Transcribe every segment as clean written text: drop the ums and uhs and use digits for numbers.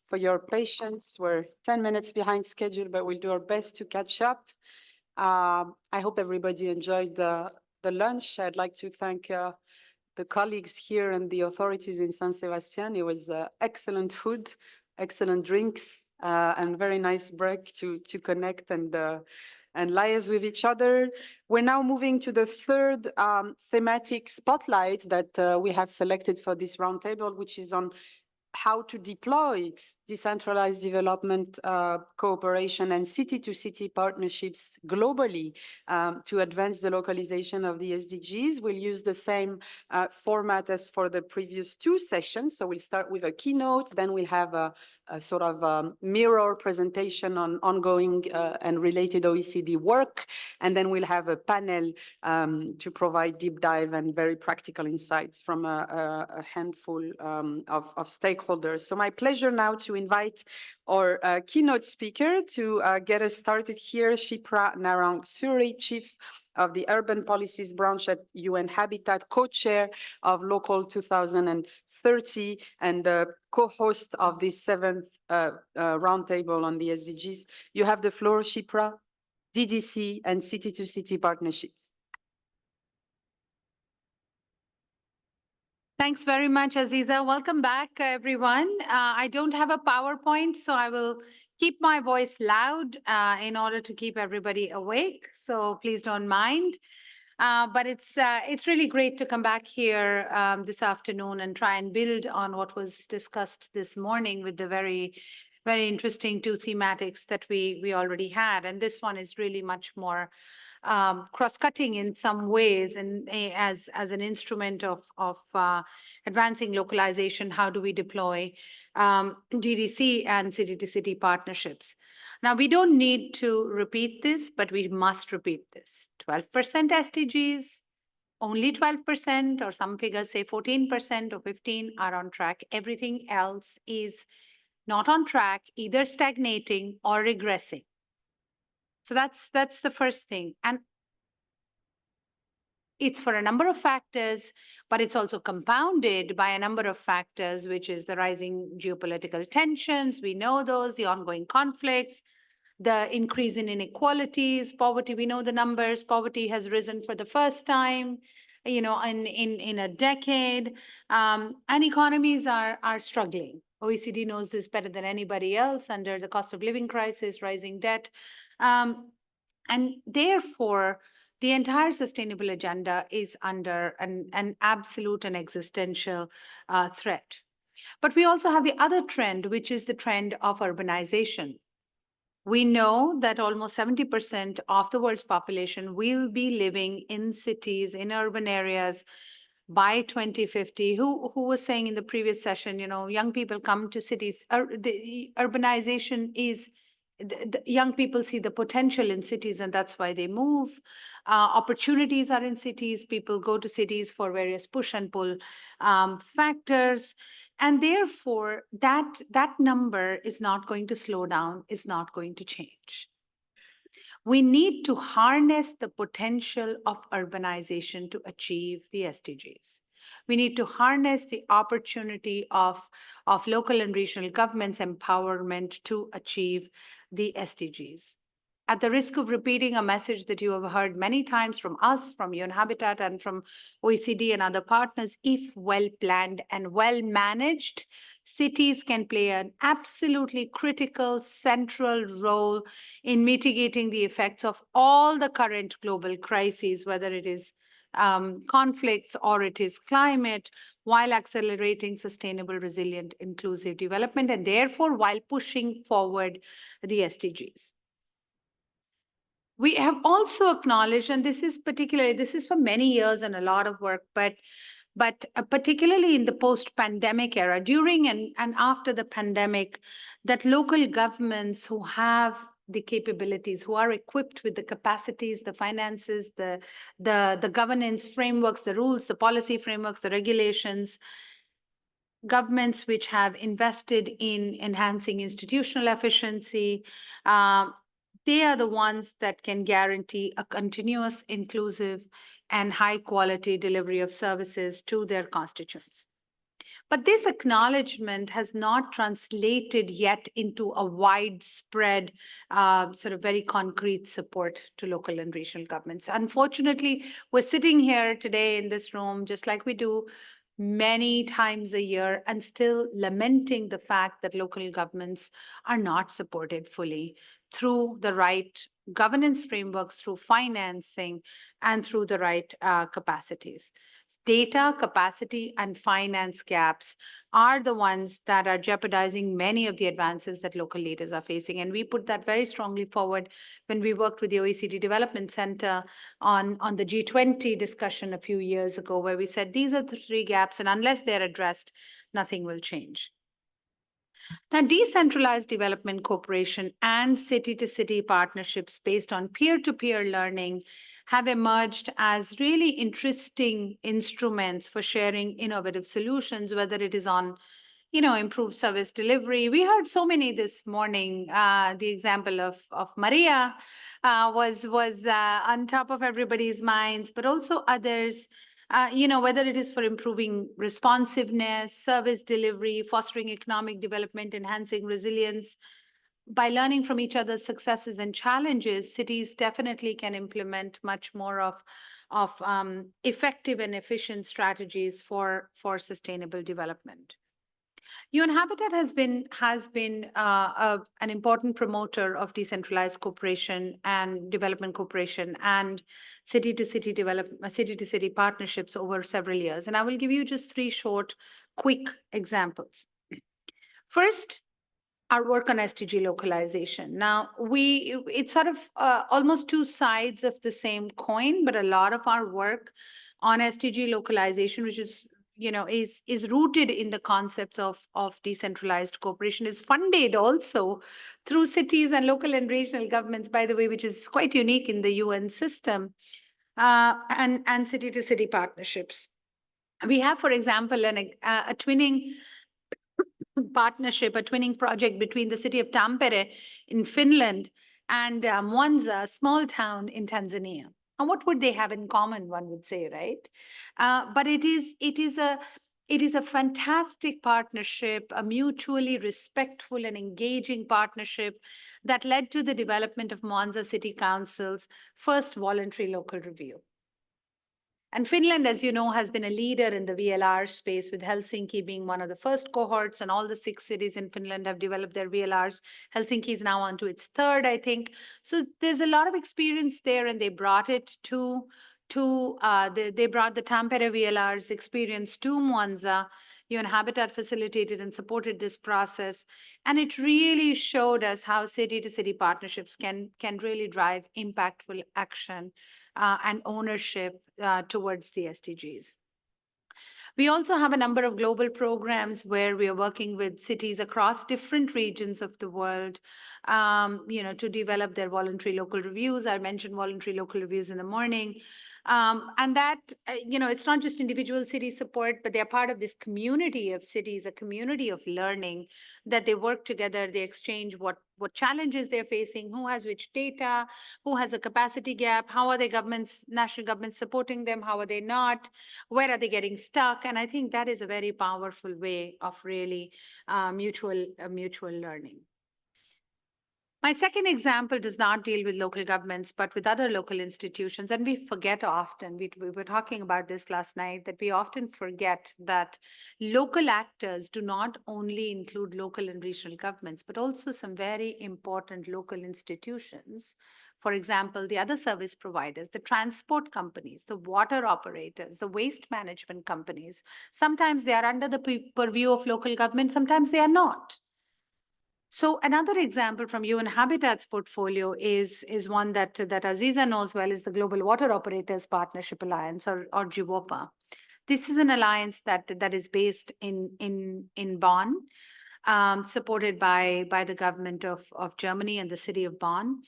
for your patience. We're 10 minutes behind schedule, but we'll do our best to catch up. I hope everybody enjoyed the lunch. I'd like to thank the colleagues here and the authorities in San Sebastian. It was excellent food, excellent drinks, and very nice break to connect and liaise with each other. We're now moving to the third thematic spotlight that we have selected for this roundtable, which is on how to deploy decentralized development cooperation and city-to-city partnerships globally to advance the localization of the SDGs. We'll use the same format as for the previous two sessions. So we'll start with a keynote, then we'll have a sort of mirror presentation on ongoing and related OECD work, and then we'll have a panel to provide deep dive and very practical insights from a handful of stakeholders. So my pleasure now to invite our keynote speaker to get us started here, Shipra Narang Suri, Chief of the Urban Policies Branch at UN Habitat, co-chair of Local 2030, and co-host of the 7th roundtable on the SDGs. You have the floor, Shipra, DDC and city-to-city partnerships. Thanks very much, Aziza. Welcome back, everyone. I don't have a PowerPoint, so I will keep my voice loud in order to keep everybody awake. So please don't mind. But it's really great to come back here this afternoon and try and build on what was discussed this morning with the very interesting two thematics that we already had. And this one is really much more cross-cutting in some ways, and as an instrument of advancing localization. How do we deploy DDC and city-to-city partnerships? Now, we don't need to repeat this, but we must repeat this. 12% SDGs, only 12%, or some figures say 14% or 15% are on track. Everything else is not on track, either stagnating or regressing. So that's the first thing. And it's for a number of factors, but it's also compounded by a number of factors, which is the rising geopolitical tensions. We know those, the ongoing conflicts, the increase in inequalities, poverty. We know the numbers. Poverty has risen for the first time, in a decade, and economies are struggling. OECD knows this better than anybody else under the cost of living crisis, rising debt. And therefore, the entire sustainable agenda is under an absolute and existential threat. But we also have the other trend, which is the trend of urbanization. We know that almost 70% of the world's population will be living in cities, in urban areas by 2050. Who was saying in the previous session, young people come to cities. The urbanization is, the young people see the potential in cities, and that's why they move. Opportunities are in cities. People go to cities for various push and pull factors. And therefore, that number is not going to slow down, is not going to change. We need to harness the potential of urbanization to achieve the SDGs. We need to harness the opportunity of local and regional governments' empowerment to achieve the SDGs. At the risk of repeating a message that you have heard many times from us, from UN Habitat, and from OECD and other partners, if well planned and well managed, cities can play an absolutely critical, central role in mitigating the effects of all the current global crises, whether it is conflicts or it is climate, while accelerating sustainable, resilient, inclusive development, and therefore while pushing forward the SDGs. We have also acknowledged, and this is for many years and a lot of work, but particularly in the post-pandemic era, during and after the pandemic, that local governments who have the capabilities, who are equipped with the capacities, the finances, the governance frameworks, the rules, the policy frameworks, the regulations, governments which have invested in enhancing institutional efficiency, they are the ones that can guarantee a continuous, inclusive, and high-quality delivery of services to their constituents. But this acknowledgement has not translated yet into a widespread, sort of very concrete support to local and regional governments. Unfortunately, we're sitting here today in this room, just like we do many times a year, and still lamenting the fact that local governments are not supported fully through the right governance frameworks, through financing, and through the right capacities. Data, capacity, and finance gaps are the ones that are jeopardizing many of the advances that local leaders are facing. And we put that very strongly forward when we worked with the OECD Development Center on the G20 discussion a few years ago, where we said these are the three gaps, and unless they're addressed, nothing will change. Now, decentralized development cooperation and city to city partnerships based on peer to peer learning have emerged as really interesting instruments for sharing innovative solutions, whether it is on improved service delivery. We heard so many this morning. The example of Maria was on top of everybody's minds, but also others. Whether it is for improving responsiveness, service delivery, fostering economic development, enhancing resilience. By learning from each other's successes and challenges, cities definitely can implement much more of effective and efficient strategies for sustainable development. UN Habitat has been an important promoter of decentralized cooperation and development cooperation and city to city partnerships over several years. And I will give you just three short, quick examples. First, our work on SDG localization. Now, it's sort of almost two sides of the same coin, but a lot of our work on SDG localization, which is rooted in the concepts of decentralized cooperation, is funded also through cities and local and regional governments, by the way, which is quite unique in the UN system, and city to city partnerships. We have, for example, a twinning partnership, a twinning project between the city of Tampere in Finland and Mwanza, a small town in Tanzania. And what would they have in common, one would say, right? But it is a fantastic partnership, a mutually respectful and engaging partnership that led to the development of Mwanza City Council's first voluntary local review. And Finland, as you know, has been a leader in the VLR space, with Helsinki being one of the first cohorts, and all the 6 cities in Finland have developed their VLRs. Helsinki is now on to its third, I think. So there's a lot of experience there, and they brought it they brought the Tampere VLR's experience to Mwanza. UN Habitat facilitated and supported this process, and it really showed us how city to city partnerships can really drive impactful action and ownership towards the SDGs. We also have a number of global programs where we are working with cities across different regions of the world, to develop their voluntary local reviews. I mentioned voluntary local reviews in the morning. And that, it's not just individual city support, but they're part of this community of cities, a community of learning, that they work together, they exchange what challenges they're facing, who has which data, who has a capacity gap, how are the national governments supporting them, how are they not, where are they getting stuck? And I think that is a very powerful way of really mutual learning. My second example does not deal with local governments, but with other local institutions. And we forget often, we were talking about this last night, that we often forget that local actors do not only include local and regional governments, but also some very important local institutions. For example, the other service providers, the transport companies, the water operators, the waste management companies. Sometimes they are under the purview of local government, sometimes they are not. So another example from UN Habitat's portfolio is one that Aziza knows well, is the Global Water Operators Partnership Alliance, or GWOPA. This is an alliance that is based in Bonn, supported by the government of Germany and the city of Bonn.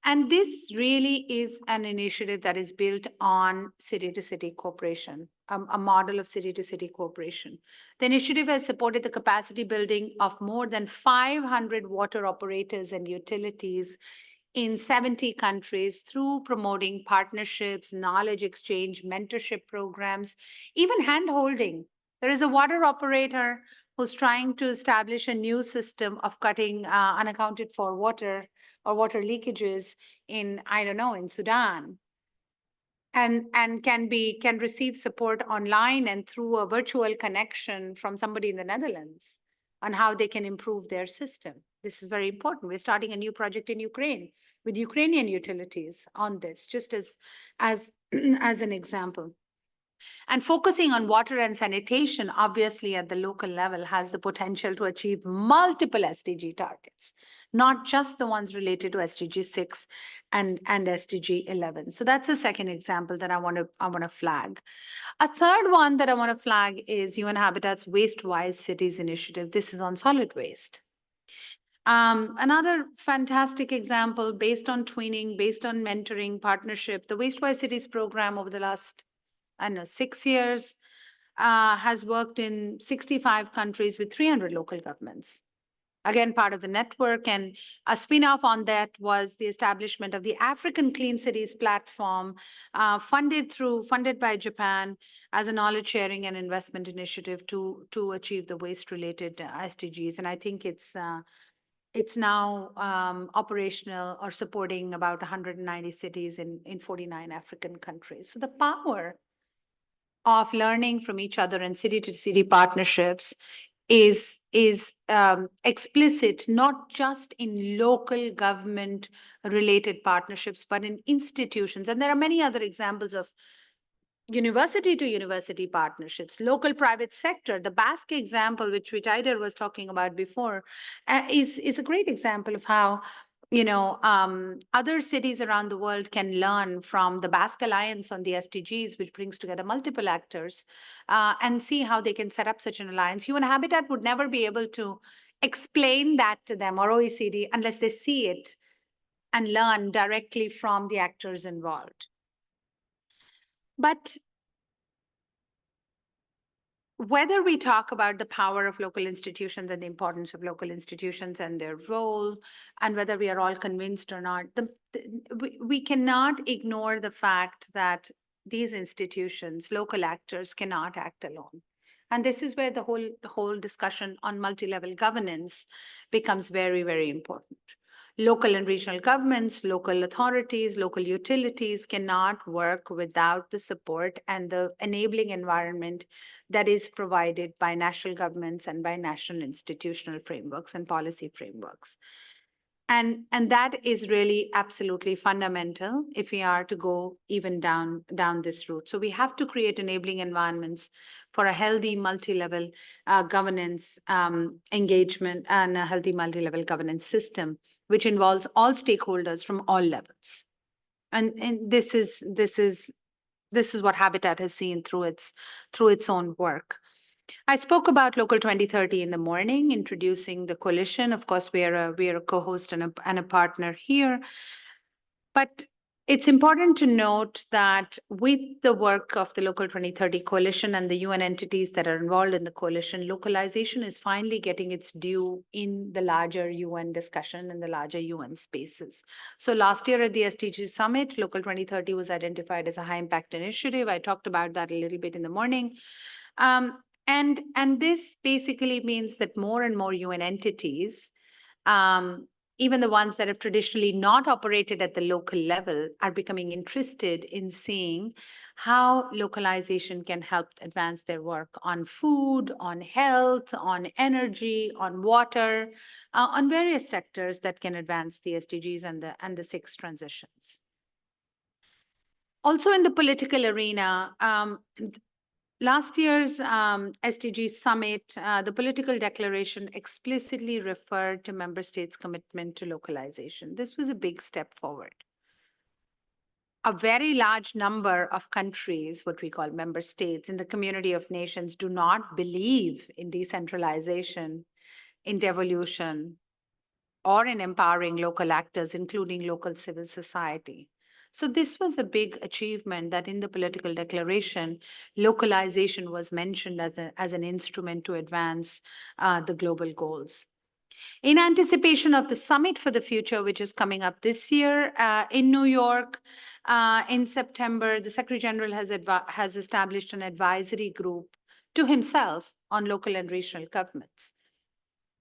And this really is an initiative that is built on city-to-city cooperation, a model of city-to-city cooperation. The initiative has supported the capacity building of more than 500 water operators and utilities in 70 countries through promoting partnerships, knowledge exchange, mentorship programs, even hand-holding There is a water operator who's trying to establish a new system of cutting unaccounted for water or water leakages in, I don't know, in Sudan, and can receive support online and through a virtual connection from somebody in the Netherlands on how they can improve their system. This is very important. We're starting a new project in Ukraine with Ukrainian utilities on this, just as as an example. And focusing on water and sanitation, obviously at the local level, has the potential to achieve multiple SDG targets, not just the ones related to SDG 6 and SDG 11. So that's a second example that I want to flag. A third one that I want to flag is UN Habitat's Waste-Wise Cities initiative. This is on solid waste. Another fantastic example based on twinning, based on mentoring, partnership, the Waste-Wise Cities program over the last, I don't know, 6 years has worked in 65 countries with 300 local governments. Again, part of the network, and a spin-off on that was the establishment of the African Clean Cities platform, funded by Japan as a knowledge sharing and investment initiative to achieve the waste-related SDGs. And I think it's now operational or supporting about 190 cities in 49 African countries. So the power of learning from each other and city-to-city partnerships is explicit not just in local government related partnerships, but in institutions. And there are many other examples of university to university partnerships, local private sector. The Basque example, which Aider was talking about before, is a great example of how other cities around the world can learn from the Basque Alliance on the SDGs, which brings together multiple actors, and see how they can set up such an alliance. UN Habitat would never be able to explain that to them, or OECD, unless they see it and learn directly from the actors involved. But whether we talk about the power of local institutions and the importance of local institutions and their role, and whether we are all convinced or not, we cannot ignore the fact that these institutions, local actors, cannot act alone. And this is where the whole discussion on multi-level governance becomes very, very important. Local and regional governments, local authorities, local utilities cannot work without the support and the enabling environment that is provided by national governments and by national institutional frameworks and policy frameworks. And that is really absolutely fundamental if we are to go even down this route. So we have to create enabling environments for a healthy multi-level governance engagement and a healthy multi-level governance system, which involves all stakeholders from all levels. And this is what Habitat has seen through its own work. I spoke about Local 2030 in the morning, introducing the coalition. Of course, we are a co-host and a partner here. But it's important to note that with the work of the Local 2030 coalition and the UN entities that are involved in the coalition, localization is finally getting its due in the larger UN discussion and the larger UN spaces. So last year at the SDG Summit, Local 2030 was identified as a high impact initiative. I talked about that a little bit in the morning. And this basically means that more and more UN entities, even the ones that have traditionally not operated at the local level, are becoming interested in seeing how localization can help advance their work on food, on health, on energy, on water, on various sectors that can advance the SDGs and the 6 transitions. Also in the political arena, last year's SDG summit, the political declaration explicitly referred to member states' commitment to localization. This was a big step forward. A very large number of countries, what we call member states in the community of nations, do not believe in decentralization, in devolution, or in empowering local actors, including local civil society. So this was a big achievement that in the political declaration, localization was mentioned as an instrument to advance the global goals. In anticipation of the Summit for the Future, which is coming up this year in New York, in September, the Secretary General has established an advisory group to himself on local and regional governments.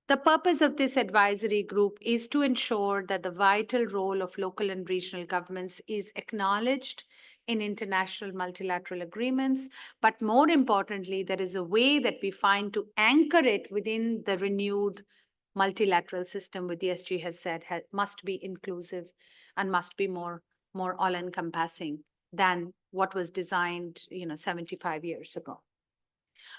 The purpose of this advisory group is to ensure that the vital role of local and regional governments is acknowledged in international multilateral agreements, but more importantly, there is a way that we find to anchor it within the renewed multilateral system, which the SG has said must be inclusive and must be more all-encompassing than what was designed, 75 years ago.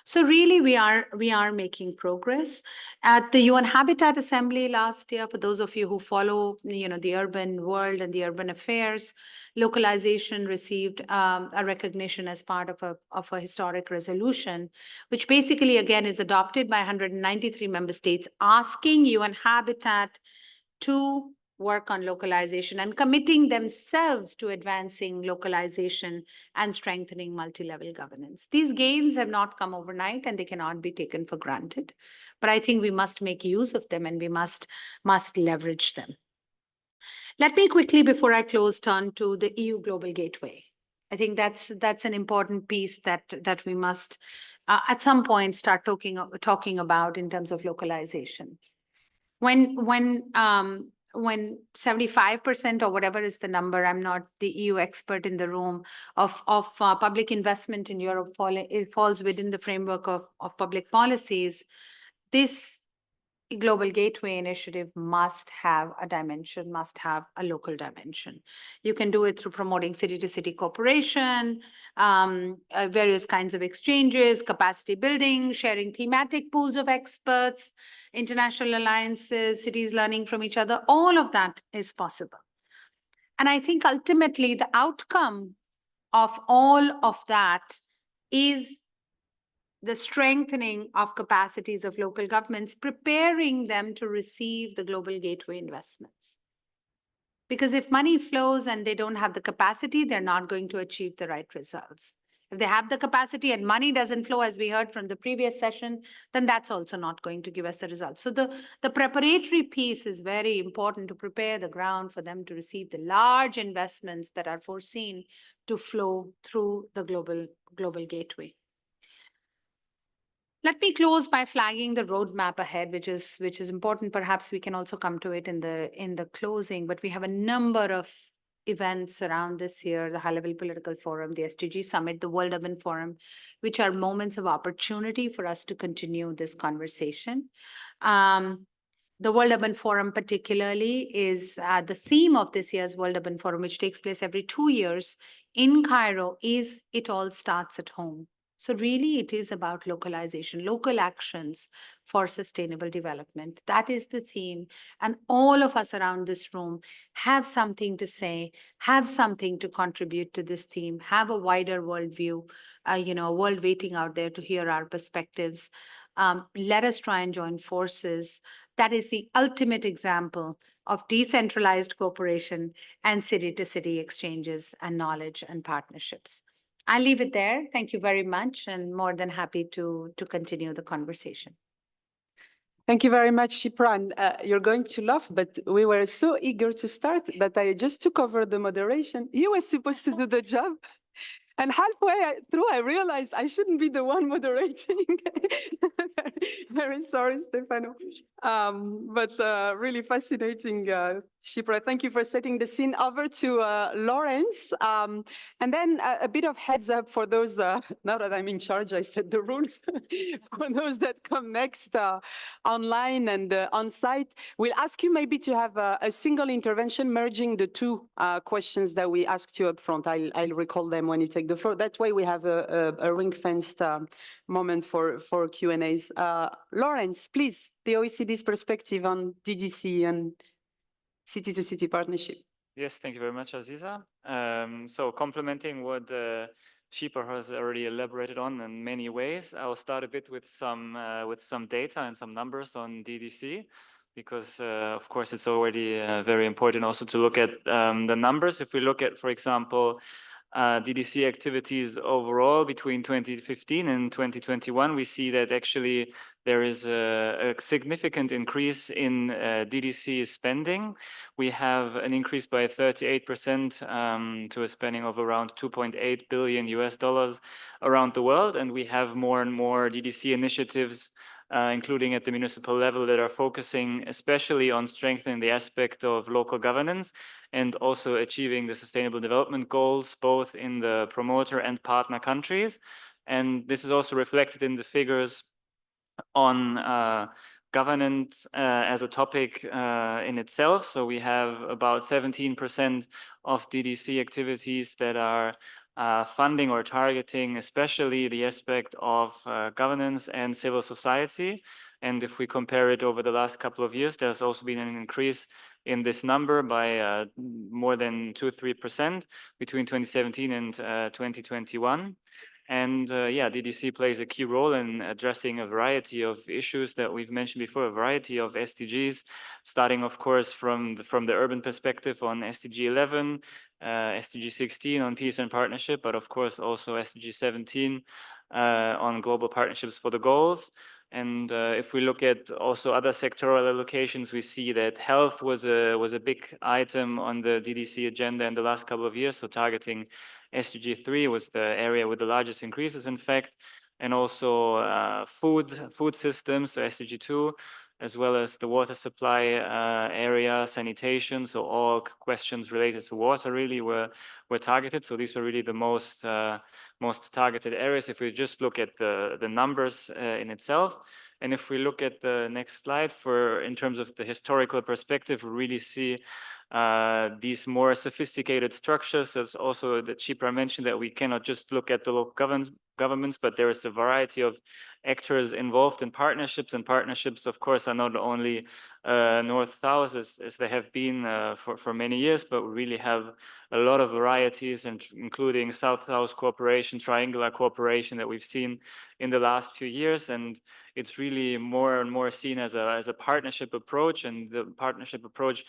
So really, we are making progress. At the UN Habitat Assembly last year, for those of you who follow, the urban world and the urban affairs, localization received a recognition as part of a historic resolution, which basically, again, is adopted by 193 member states, asking UN Habitat to work on localization and committing themselves to advancing localization and strengthening multi-level governance. These gains have not come overnight and they cannot be taken for granted. But I think we must make use of them and we must leverage them. Let me quickly, before I close, turn to the EU Global Gateway. I think that's an important piece that we must at some point start talking about in terms of localization. When 75% or whatever is the number, I'm not the EU expert in the room, of public investment in Europe it falls within the framework of public policies, this Global Gateway initiative must have a dimension, must have a local dimension. You can do it through promoting city-to-city cooperation, various kinds of exchanges, capacity building, sharing thematic pools of experts, international alliances, cities learning from each other. All of that is possible. And I think ultimately the outcome of all of that is the strengthening of capacities of local governments, preparing them to receive the Global Gateway investments. Because if money flows and they don't have the capacity, they're not going to achieve the right results. If they have the capacity and money doesn't flow, as we heard from the previous session, then that's also not going to give us the results. So the preparatory piece is very important to prepare the ground for them to receive the large investments that are foreseen to flow through the Global Gateway. Let me close by flagging the roadmap ahead, which is important. Perhaps we can also come to it in the closing, but we have a number of events around this year: the High-Level Political Forum, the SDG Summit, the World Urban Forum, which are moments of opportunity for us to continue this conversation. The World Urban Forum particularly is the theme of this year's World Urban Forum, which takes place every 2 years in Cairo, is "It All Starts at Home." So really, it is about localization, local actions for sustainable development. That is the theme. And all of us around this room have something to say, have something to contribute to this theme, have a wider worldview, a world waiting out there to hear our perspectives. Let us try and join forces. That is the ultimate example of decentralized cooperation and city-to-city exchanges and knowledge and partnerships. I'll leave it there. Thank you very much, and more than happy to continue the conversation. Thank you very much, Shipra. And you're going to laugh, but we were so eager to start that I just took over the moderation. You were supposed to do the job. And halfway through, I realized I shouldn't be the one moderating. Very sorry, Stefano. But really fascinating, Shipra. Thank you for setting the scene. Over to Lawrence. And then a bit of heads up for those, now that I'm in charge, I set the rules. For those that come next online and on-site, we'll ask you maybe to have a single intervention merging the two questions that we asked you up front. I'll recall them when you take the floor. That way we have a ring-fenced moment for Q&As. Lawrence, please, the OECD's perspective on DDC and city-to-city partnership. Yes, thank you very much, Aziza. So complementing what Shipra has already elaborated on in many ways, I'll start a bit with some data and some numbers on DDC, because of course it's already very important also to look at the numbers. If we look at, for example, DDC activities overall between 2015 and 2021, we see that actually there is a significant increase in DDC spending. We have an increase by 38% to a spending of around 2.8 billion US dollars around the world. And we have more and more DDC initiatives, including at the municipal level, that are focusing especially on strengthening the aspect of local governance and also achieving the sustainable development goals, both in the promoter and partner countries. And this is also reflected in the figures on governance as a topic in itself. So we have about 17% of DDC activities that are funding or targeting especially the aspect of governance and civil society. And if we compare it over the last couple of years, there's also been an increase in this number by more than 2-3% between 2017 and 2021. And yeah, DDC plays a key role in addressing a variety of issues that we've mentioned before, a variety of SDGs, starting, of course, from the urban perspective on SDG 11, SDG 16 on peace and partnership, but of course also SDG 17 on global partnerships for the goals. And if we look at also other sectoral allocations, we see that health was a big item on the DDC agenda in the last couple of years. So targeting SDG 3 was the area with the largest increases, in fact, and also food systems, so SDG 2, as well as the water supply area, sanitation. So all questions related to water really were targeted. So these were really the most targeted areas if we just look at the numbers in itself. And if we look at the next slide, in terms of the historical perspective, we really see these more sophisticated structures. As also the Chipra mentioned, that we cannot just look at the local governments, but there is a variety of actors involved in partnerships, and partnerships, of course, are not only north-south as they have been for many years, but we really have a lot of varieties, and including south-south cooperation, triangular cooperation that we've seen in the last few years. And it's really more and more seen as a partnership approach, and the partnership approach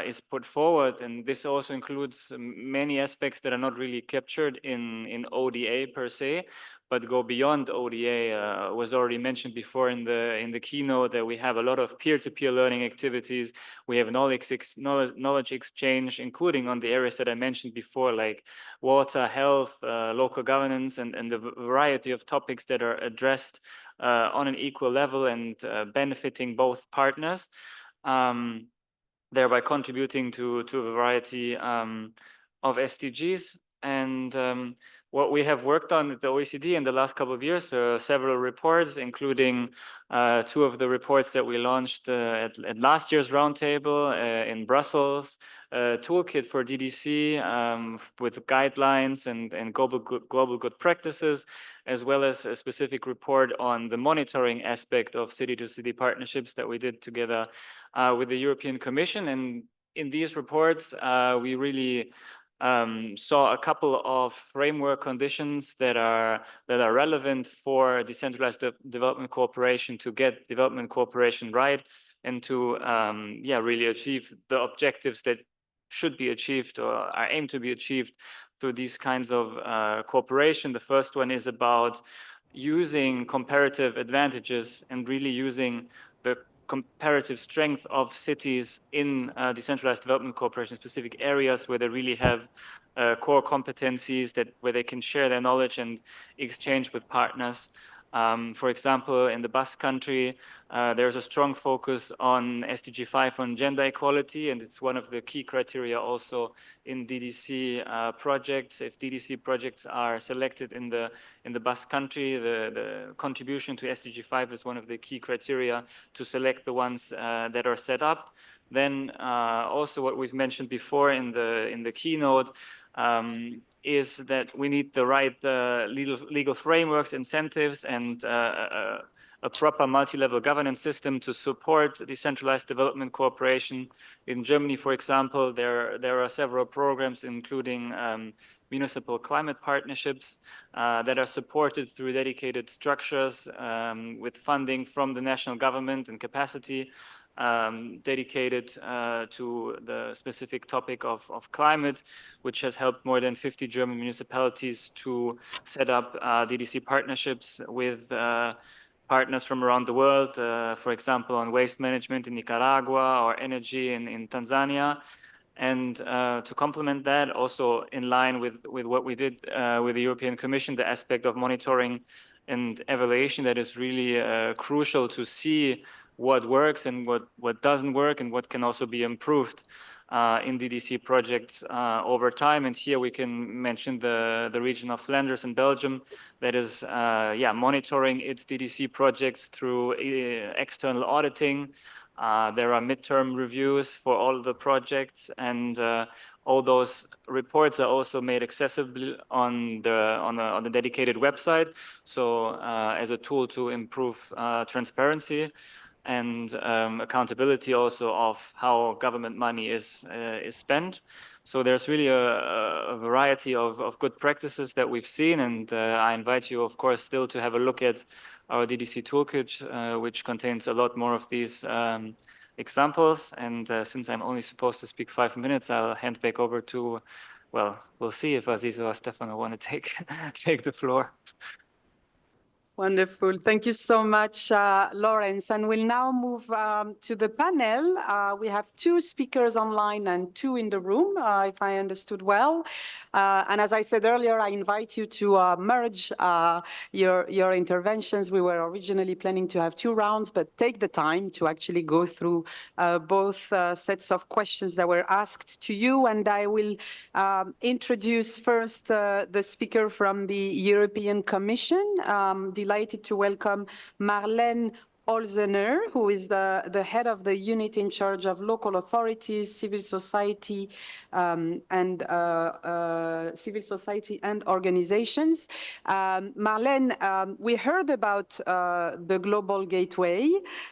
is put forward, and this also includes many aspects that are not really captured in ODA per se, but go beyond ODA. Was already mentioned before in the keynote that we have a lot of peer-to-peer learning activities. We have knowledge exchange, including on the areas that I mentioned before, like water, health, local governance, and the variety of topics that are addressed on an equal level and benefiting both partners. Thereby contributing to a variety of SDGs. And what we have worked on at the OECD in the last couple of years, several reports, including 2 of the reports that we launched at last year's Roundtable in Brussels, toolkit for DDC with guidelines and global good practices, as well as a specific report on the monitoring aspect of city-to-city partnerships that we did together with the European Commission. And in these reports, we really saw a couple of framework conditions that are relevant for decentralized development cooperation, to get development cooperation right, and to really achieve the objectives that should be achieved or are aimed to be achieved through these kinds of cooperation. The first one is about using comparative advantages and really using the comparative strength of cities in decentralized development cooperation, specific areas where they really have core competencies, where they can share their knowledge and exchange with partners. For example, in the Basque Country, there's a strong focus on SDG 5 on gender equality, and it's one of the key criteria also in DDC projects. If DDC projects are selected in the Basque Country, the contribution to SDG 5 is one of the key criteria to select the ones that are set up. Then also what we've mentioned before in the keynote is that we need the right legal frameworks, incentives, and a proper multi-level governance system to support decentralized development cooperation. In Germany, for example, there are several programs, including municipal climate partnerships that are supported through dedicated structures with funding from the national government and capacity dedicated to the specific topic of climate, which has helped more than 50 German municipalities to set up DDC partnerships with partners from around the world, for example, on waste management in Nicaragua or energy in Tanzania. And to complement that, also in line with what we did with the European Commission, the aspect of monitoring and evaluation that is really crucial to see what works and what doesn't work and what can also be improved in DDC projects over time. And here we can mention the region of Flanders in Belgium that is monitoring its DDC projects through external auditing. There are midterm reviews for all the projects, and all those reports are also made accessible on the dedicated website. So as a tool to improve transparency and accountability also of how government money is spent. So there's really a variety of good practices that we've seen, and I invite you, of course, still to have a look at our DDC toolkit, which contains a lot more of these examples. And since I'm only supposed to speak 5 minutes, I'll hand back over to, well, we'll see if Aziza or Stefano want to take the floor. Wonderful. Thank you so much, Lawrence. And we'll now move to the panel. We have 2 speakers online and 2 in the room, if I understood well. And as I said earlier, I invite you to merge your interventions. We were originally planning to have 2 rounds, but take the time to actually go through both sets of questions that were asked to you. And I will introduce first the speaker from the European Commission. Delighted to welcome Marlene Olsener, who is the head of the unit in charge of local authorities, civil society, and organizations. Marlene, we heard about the Global Gateway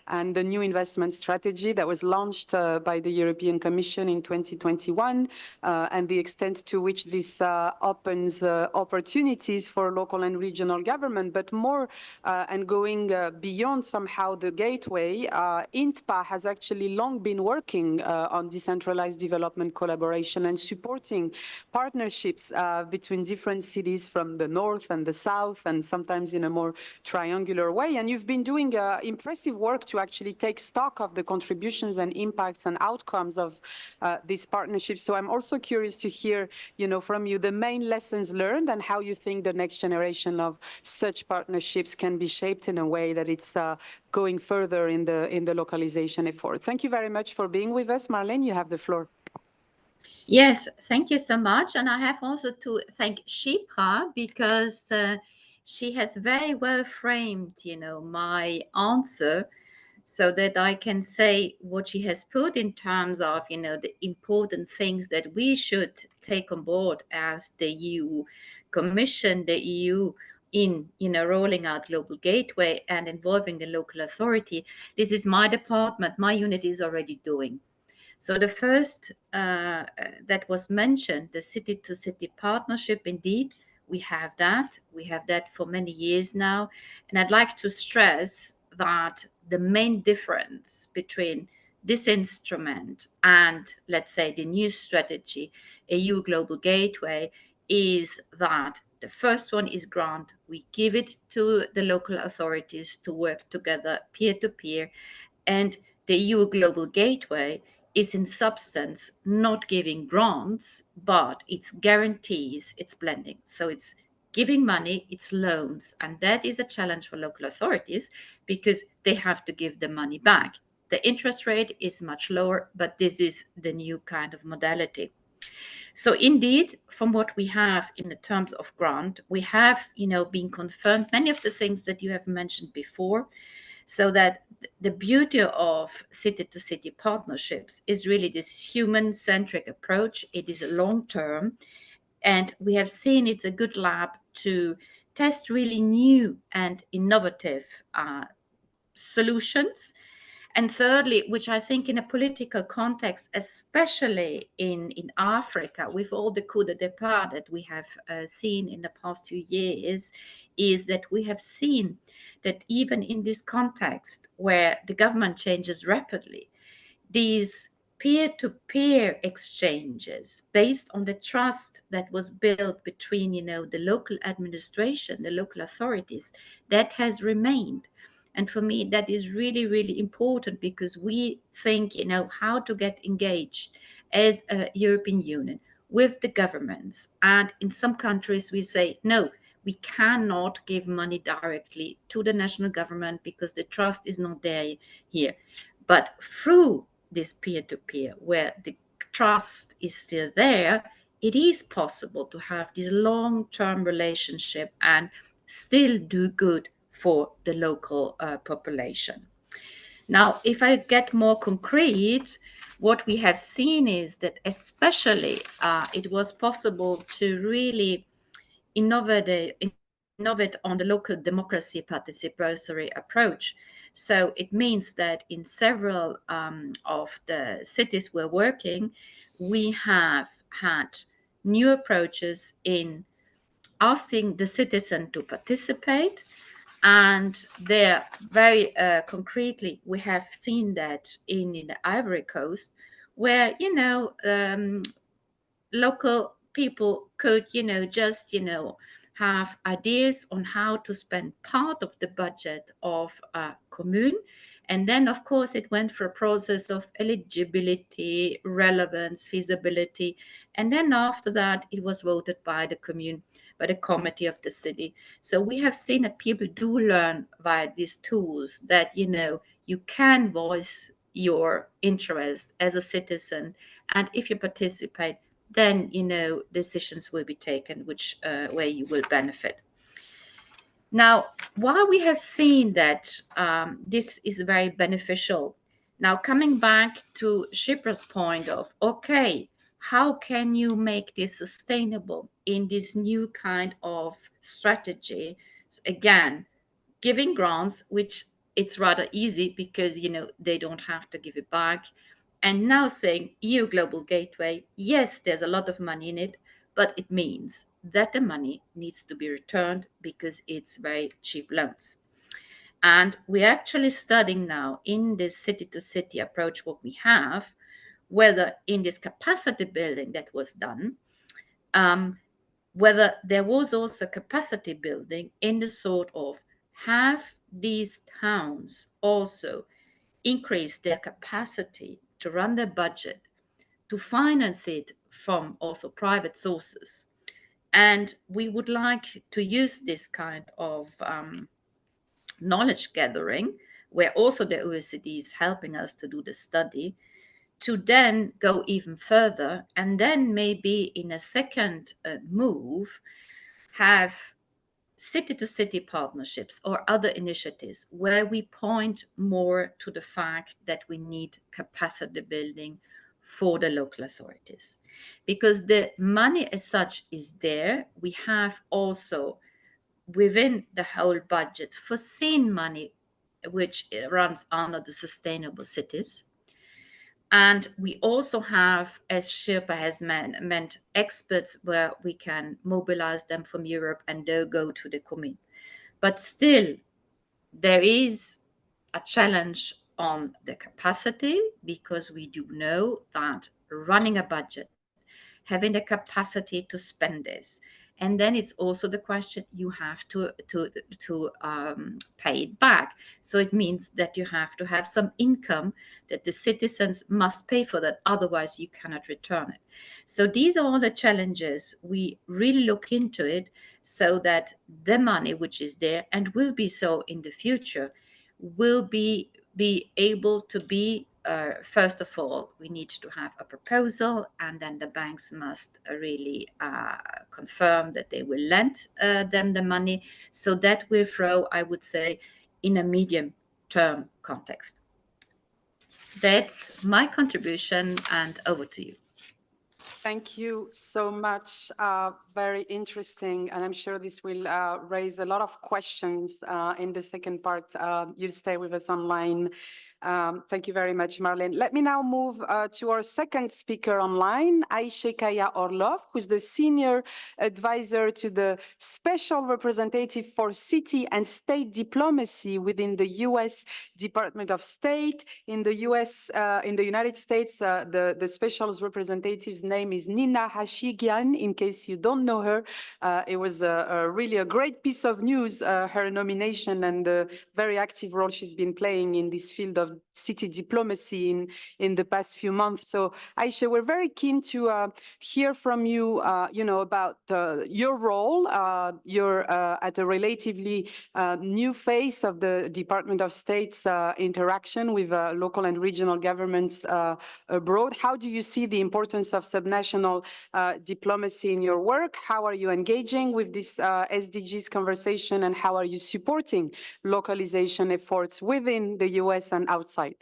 and the new investment strategy that was launched by the European Commission in 2021, and the extent to which this opens opportunities for local and regional government, but more and going beyond somehow the gateway, INTPA has actually long been working on decentralized development collaboration and supporting partnerships between different cities from the north and the south, and sometimes in a more triangular way. And you've been doing impressive work to actually take stock of the contributions and impacts and outcomes of these partnerships. So I'm also curious to hear, from you the main lessons learned and how you think the next generation of such partnerships can be shaped in a way that it's going further in the localization effort. Thank you very much for being with us. Marlene, you have the floor. Yes, thank you so much. And I have also to thank Shipra because she has very well framed, my answer so that I can say what she has put in terms of, the important things that we should take on board as the EU Commission, the EU in, rolling out Global Gateway and involving the local authority. This is my department, my unit is already doing. So the first that was mentioned, the city-to-city partnership, indeed, we have that. We have that for many years now. And I'd like to stress that the main difference between this instrument and, let's say, the new strategy, EU Global Gateway, is that the first one is grant. We give it to the local authorities to work together peer-to-peer. And the EU Global Gateway is in substance not giving grants, but it's guarantees, it's blending. So it's giving money, it's loans. And that is a challenge for local authorities because they have to give the money back. The interest rate is much lower, but this is the new kind of modality. So indeed, from what we have in the terms of grant, we have, been confirmed many of the things that you have mentioned before. So that the beauty of city-to-city partnerships is really this human-centric approach. It is long-term, and we have seen it's a good lab to test really new and innovative solutions. And thirdly, which I think in a political context, especially in Africa, with all the coup d'etat that we have seen in the past few years, is that we have seen that even in this context where the government changes rapidly, these peer-to-peer exchanges based on the trust that was built between, the local administration, the local authorities, that has remained. And for me, that is really, really important, because we think, how to get engaged as a European Union with the governments. And in some countries, we say, no, we cannot give money directly to the national government because the trust is not there here. But through this peer-to-peer, where the trust is still there, it is possible to have this long-term relationship and still do good for the local population. Now, if I get more concrete, what we have seen is that especially it was possible to really innovate on the local democracy participatory approach. So it means that in several of the cities we're working, we have had new approaches in asking the citizen to participate. And there, very concretely, we have seen that in the Ivory Coast, where, local people could, just, have ideas on how to spend part of the budget of a commune. And then, of course, it went through a process of eligibility, relevance, feasibility. And then after that, it was voted by the commune, by the committee of the city. So we have seen that people do learn via these tools that, you can voice your interest as a citizen. And if you participate, then decisions will be taken which way you will benefit. Now, while we have seen that this is very beneficial, now coming back to Shipra's point of, okay, how can you make this sustainable in this new kind of strategy? Again, giving grants, which it's rather easy because they don't have to give it back. And now saying EU Global Gateway, yes, there's a lot of money in it, but it means that the money needs to be returned because it's very cheap loans. And we're actually studying now in this city-to-city approach what we have, whether in this capacity building that was done, whether there was also capacity building in the sort of have these towns also increase their capacity to run their budget, to finance it from also private sources. And we would like to use this kind of knowledge gathering, where also the OECD is helping us to do the study, to then go even further, and then maybe in a second move have city-to-city partnerships or other initiatives where we point more to the fact that we need capacity building for the local authorities. Because the money as such is there, we have also within the whole budget foreseen money which runs under the sustainable cities. And we also have, as Shirpa has meant, experts where we can mobilize them from Europe and they'll go to the commune. But still, there is a challenge on the capacity, because we do know that running a budget, having the capacity to spend this, and then it's also the question you have to pay it back. So it means that you have to have some income that the citizens must pay for that, otherwise you cannot return it. So these are all the challenges. We really look into it so that the money which is there and will be so in the future will be able to be first of all, we need to have a proposal, and then the banks must really confirm that they will lend them the money. So that will throw, I would say, in a medium-term context. That's my contribution, and over to you. Thank you so much. Very interesting, and I'm sure this will raise a lot of questions in the second part. You'll stay with us online Thank you very much, Marlene. Let me now move to our second speaker online, Aisha Kaya Orlov, who's the Senior Advisor to the Special Representative for City and State Diplomacy within the U.S. Department of State. In the United States, the Special Representative's name is Nina Hashigian. In case you don't know her, it was really a great piece of news, her nomination and the very active role she's been playing in this field of city diplomacy in the past few months. So Aisha, we're very keen to hear from you, about your role. You're at a relatively new phase of the Department of State's interaction with local and regional governments abroad. How do you see the importance of subnational diplomacy in your work? How are you engaging with this SDGs conversation, and how are you supporting localization efforts within the US and outside?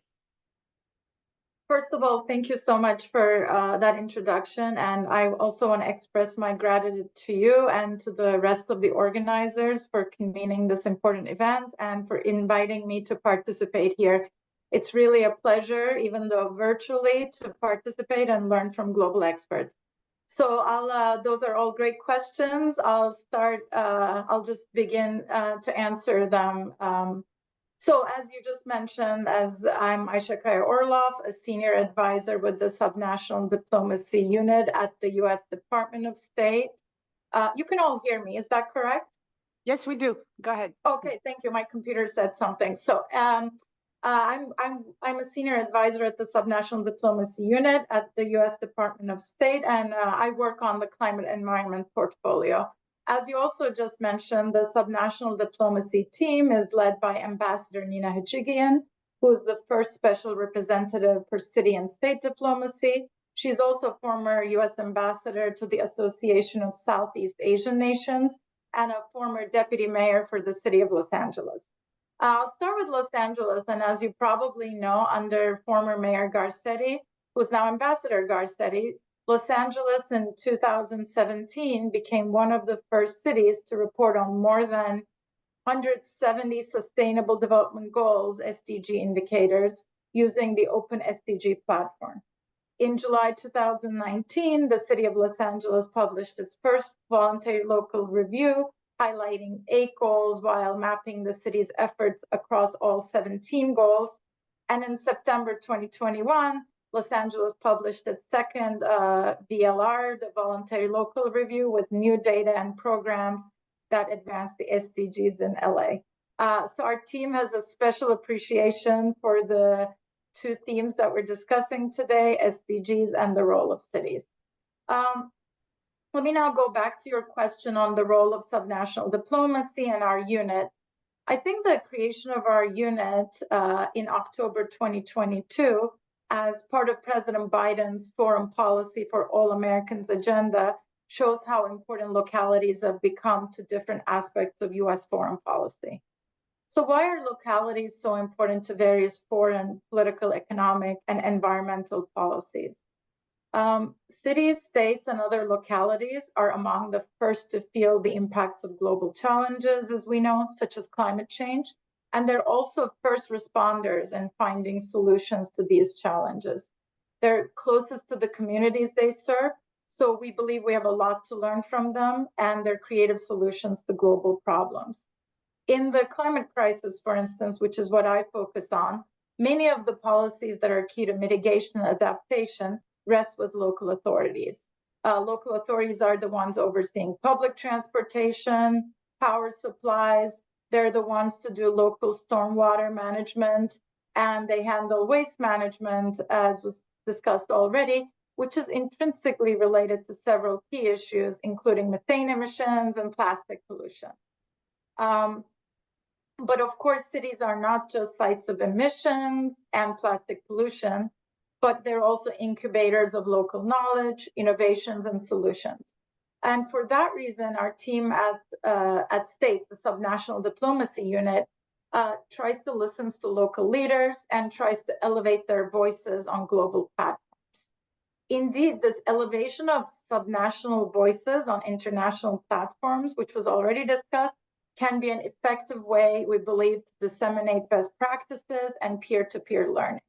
First of all, thank you so much for that introduction. And I also want to express my gratitude to you and to the rest of the organizers for convening this important event and for inviting me to participate here. It's really a pleasure, even though virtually, to participate and learn from global experts. So those are all great questions. I'll just begin to answer them. So as you just mentioned, as I'm Aisha Kaya Orlov, a senior advisor with the Subnational Diplomacy Unit at the U.S. Department of State. You can all hear me, is that correct? Yes, we do. Go ahead. Okay, thank you. My computer said something. So I'm a senior advisor at the Subnational Diplomacy Unit at the U.S. Department of State, and I work on the climate environment portfolio. As you also just mentioned, the subnational diplomacy team is led by Ambassador Nina Hachigian, who is the first special representative for city and state diplomacy. She's also former U.S. ambassador to the Association of Southeast Asian Nations and a former deputy mayor for the city of Los Angeles. I'll start with Los Angeles, and as you probably know, under former Mayor Garcetti, who's now Ambassador Garcetti, Los Angeles in 2017 became one of the first cities to report on more than 170 Sustainable Development Goals, SDG indicators, using the Open SDG platform. In July 2019, the city of Los Angeles published its first voluntary local review, highlighting 8 goals while mapping the city's efforts across all 17 goals. And in September 2021, Los Angeles published its second VLR, the Voluntary Local Review, with new data and programs that advance the SDGs in LA. So our team has a special appreciation for the 2 themes that we're discussing today, SDGs and the role of cities. Let me now go back to your question on the role of subnational diplomacy and our unit. I think the creation of our unit in October 2022 as part of President Biden's Foreign Policy for All Americans agenda shows how important localities have become to different aspects of US foreign policy. So why are localities so important to various foreign, political, economic, and environmental policies? Cities, states, and other localities are among the first to feel the impacts of global challenges, as we know, such as climate change. And they're also first responders in finding solutions to these challenges. They're closest to the communities they serve, so we believe we have a lot to learn from them and their creative solutions to global problems. In the climate crisis, for instance, which is what I focus on, many of the policies that are key to mitigation and adaptation rest with local authorities. Local authorities are the ones overseeing public transportation, power supplies. They're the ones to do local stormwater management, and they handle waste management, as was discussed already, which is intrinsically related to several key issues, including methane emissions and plastic pollution. But of course, cities are not just sites of emissions and plastic pollution, but they're also incubators of local knowledge, innovations, and solutions. And for that reason, our team at State, the Subnational Diplomacy Unit, tries to listen to local leaders and tries to elevate their voices on global platforms. Indeed, this elevation of subnational voices on international platforms, which was already discussed, can be an effective way, we believe, to disseminate best practices and peer-to-peer learning.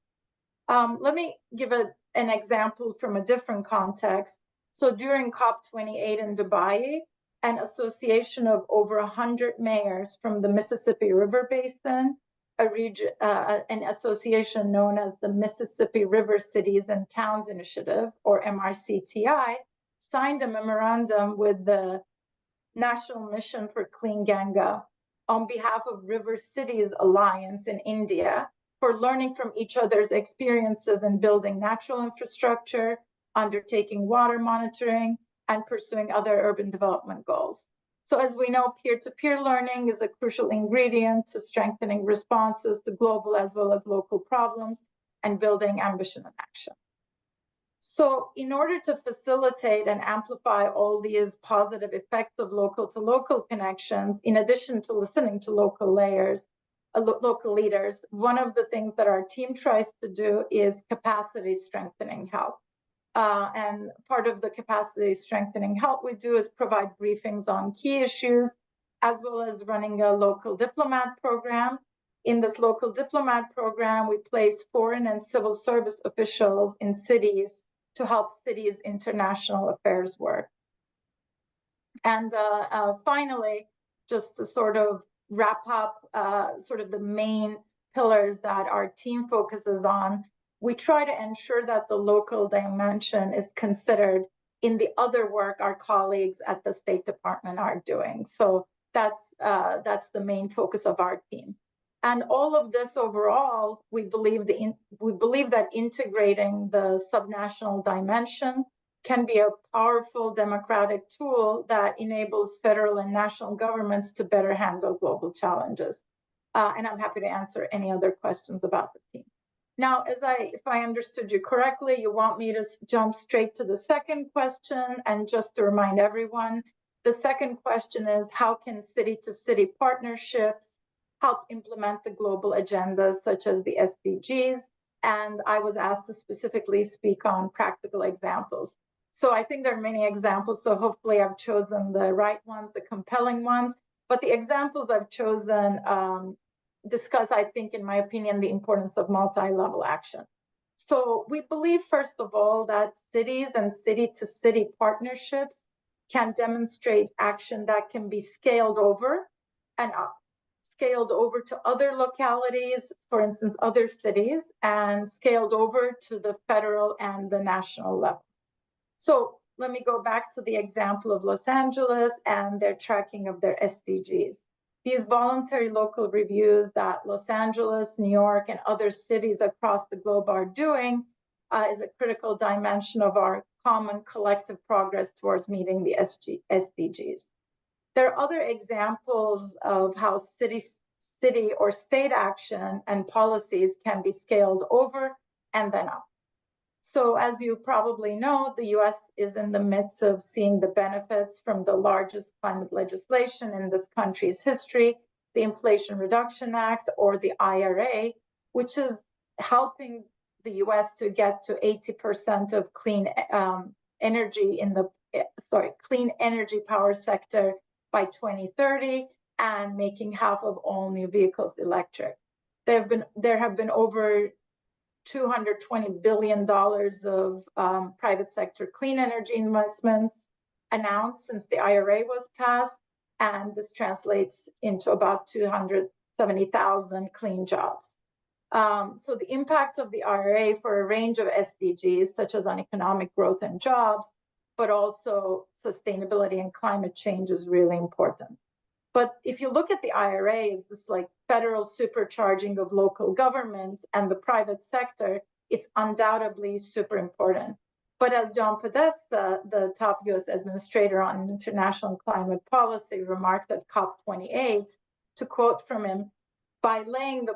Let me give an example from a different context. So during COP28 in Dubai, an association of over 100 mayors from the Mississippi River Basin, an association known as the Mississippi River Cities and Towns Initiative, or MRCTI, signed a memorandum with the National Mission for Clean Ganga on behalf of River Cities Alliance in India for learning from each other's experiences in building natural infrastructure, undertaking water monitoring, and pursuing other urban development goals. So as we know, peer-to-peer learning is a crucial ingredient to strengthening responses to global as well as local problems and building ambition and action. So in order to facilitate and amplify all these positive effects of local to local connections, in addition to listening to local leaders, one of the things that our team tries to do is capacity strengthening help. And part of the capacity strengthening help we do is provide briefings on key issues, as well as running a local diplomat program. In this local diplomat program, we place foreign and civil service officials in cities to help cities' international affairs work. And finally, just to sort of wrap up sort of the main pillars that our team focuses on, we try to ensure that the local dimension is considered in the other work our colleagues at the State Department are doing. So that's the main focus of our team. And all of this overall, we believe that integrating the subnational dimension can be a powerful democratic tool that enables federal and national governments to better handle global challenges. And I'm happy to answer any other questions about the team. Now, if I understood you correctly, you want me to jump straight to the second question. And just to remind everyone, the second question is, how can city-to-city partnerships help implement the global agendas such as the SDGs? And I was asked to specifically speak on practical examples. So I think there are many examples, so hopefully I've chosen the right ones, the compelling ones. But the examples I've chosen discuss, I think, in my opinion, the importance of multi-level action. So we believe, first of all, that cities and city-to-city partnerships can demonstrate action that can be scaled over and up. Scaled over to other localities, for instance, other cities, and scaled over to the federal and the national level. So let me go back to the example of Los Angeles and their tracking of their SDGs. These voluntary local reviews that Los Angeles, New York, and other cities across the globe are doing is a critical dimension of our common collective progress towards meeting the SDGs. There are other examples of how city or state action and policies can be scaled over and then up. So as you probably know, the US is in the midst of seeing the benefits from the largest climate legislation in this country's history, the Inflation Reduction Act, or the IRA, which is helping the US to get to 80% of clean energy clean energy power sector by 2030 and making half of all new vehicles electric. There have been over $220 billion of private sector clean energy investments announced since the IRA was passed, and this translates into about 270,000 clean jobs. So the impact of the IRA for a range of SDGs, such as on economic growth and jobs, but also sustainability and climate change, is really important. But if you look at the IRA as this like federal supercharging of local governments and the private sector, it's undoubtedly super important. But as John Podesta, the top US administrator on international climate policy, remarked at COP28, to quote from him, by laying the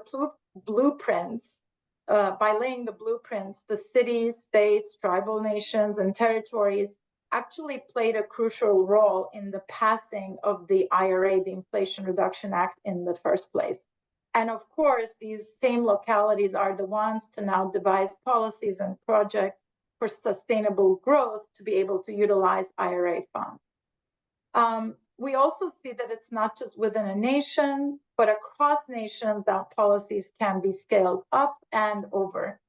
blueprints, the cities, states, tribal nations, and territories actually played a crucial role in the passing of the IRA, the Inflation Reduction Act, in the first place. And of course, these same localities are the ones to now devise policies and projects for sustainable growth to be able to utilize IRA funds. we also see that it's not just within a nation, but across nations that policies can be scaled up and over.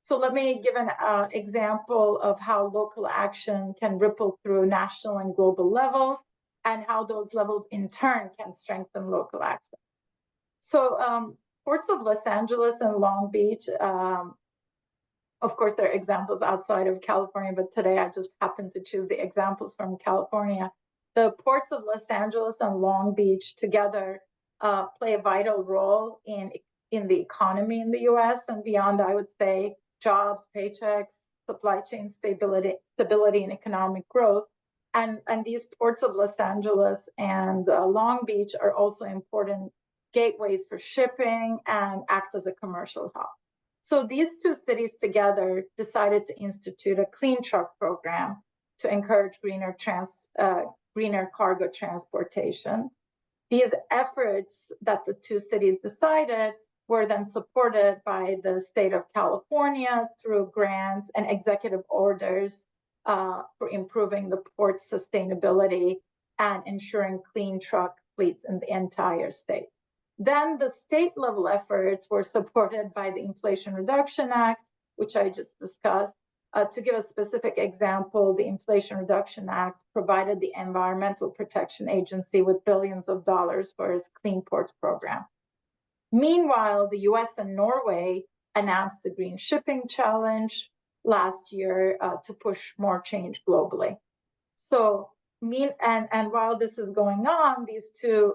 So let me give an example of how local action can ripple through national and global levels, and how those levels in turn can strengthen local action. So ports of Los Angeles and Long Beach, of course, there are examples outside of California, but today I just happened to choose the examples from California. The ports of Los Angeles and Long Beach together play a vital role in the economy in the US and beyond. I would say jobs, paychecks, supply chain stability and economic growth. And these ports of Los Angeles and Long Beach are also important gateways for shipping and act as a commercial hub. So these two cities together decided to institute a clean truck program to encourage greener cargo transportation. These efforts that the two cities decided were then supported by the state of California through grants and executive orders for improving the port's sustainability and ensuring clean truck fleets in the entire state. Then the state level efforts were supported by the Inflation Reduction Act, which I just discussed. To give a specific example, the Inflation Reduction Act provided the Environmental Protection Agency with billions of dollars for its Clean Ports program. Meanwhile, the US and Norway announced the Green Shipping Challenge last year to push more change globally. So and while this is going on, these two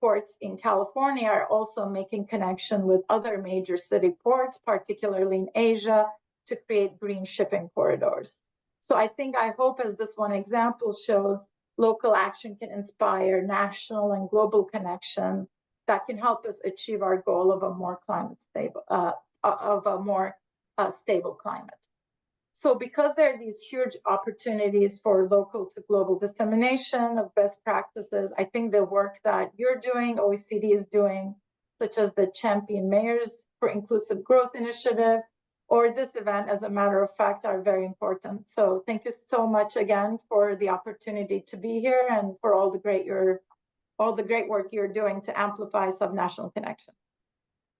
ports in California are also making connection with other major city ports, particularly in Asia, to create green shipping corridors. So I hope, as this one example shows, local action can inspire national and global connection that can help us achieve our goal of a more stable climate. So because there are these huge opportunities for local to global dissemination of best practices, I think the work that you're doing, OECD is doing, such as the Champion Mayors for Inclusive Growth initiative, or this event, as a matter of fact, are very important. So thank you so much again for the opportunity to be here and for all the great work you're doing to amplify subnational connection.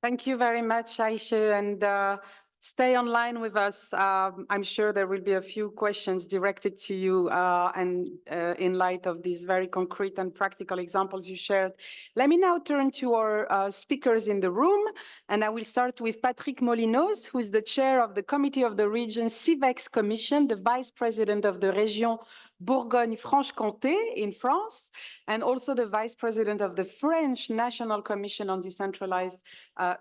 Thank you very much, Aisha, and stay online with us. I'm sure there will be a few questions directed to you and in light of these very concrete and practical examples you shared. Let me now turn to our speakers in the room, and I will start with Patrick Molinos, who is the chair of the Committee of the Region CIVEX Commission, the vice president of the Région Bourgogne-Franche-Comté in France, and also the vice president of the French National Commission on Decentralized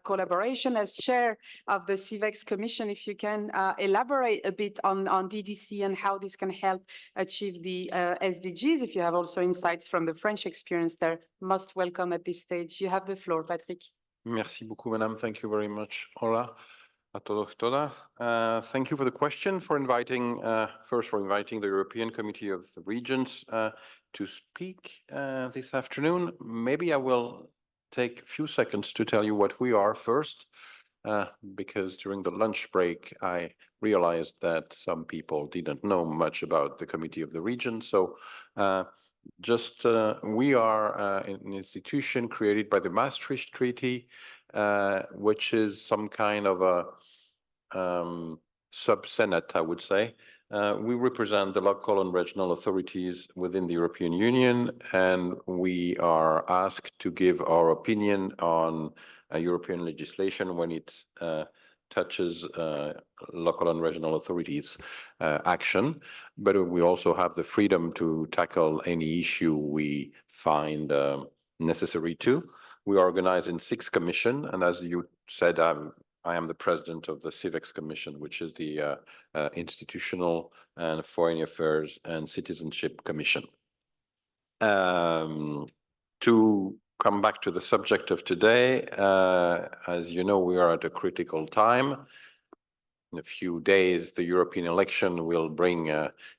Collaboration. As chair of the CIVEX Commission, if you can elaborate a bit on DDC and how this can help achieve the SDGs. If you have also insights from the French experience, they're most welcome at this stage. You have the floor, Patrick. Merci beaucoup, madame. Thank you very much. Hola a todos, todas. Thank you for the question, for inviting, first for inviting the European Committee of the Regions to speak this afternoon. Maybe I will take a few seconds to tell you what we are first, because during the lunch break, I realized that some people didn't know much about the Committee of the Regions. So we are an institution created by the Maastricht Treaty, which is some kind of a sub-Senate, I would say. We represent the local and regional authorities within the European Union, and we are asked to give our opinion on European legislation when it touches local and regional authorities' action. But we also have the freedom to tackle any issue we find necessary to. We are organized in 6 commissions, and as you said, I am the president of the CIVEX Commission, which is the Institutional and Foreign Affairs and Citizenship Commission. To come back to the subject of today, as you know, we are at a critical time. In a few days, the European election will bring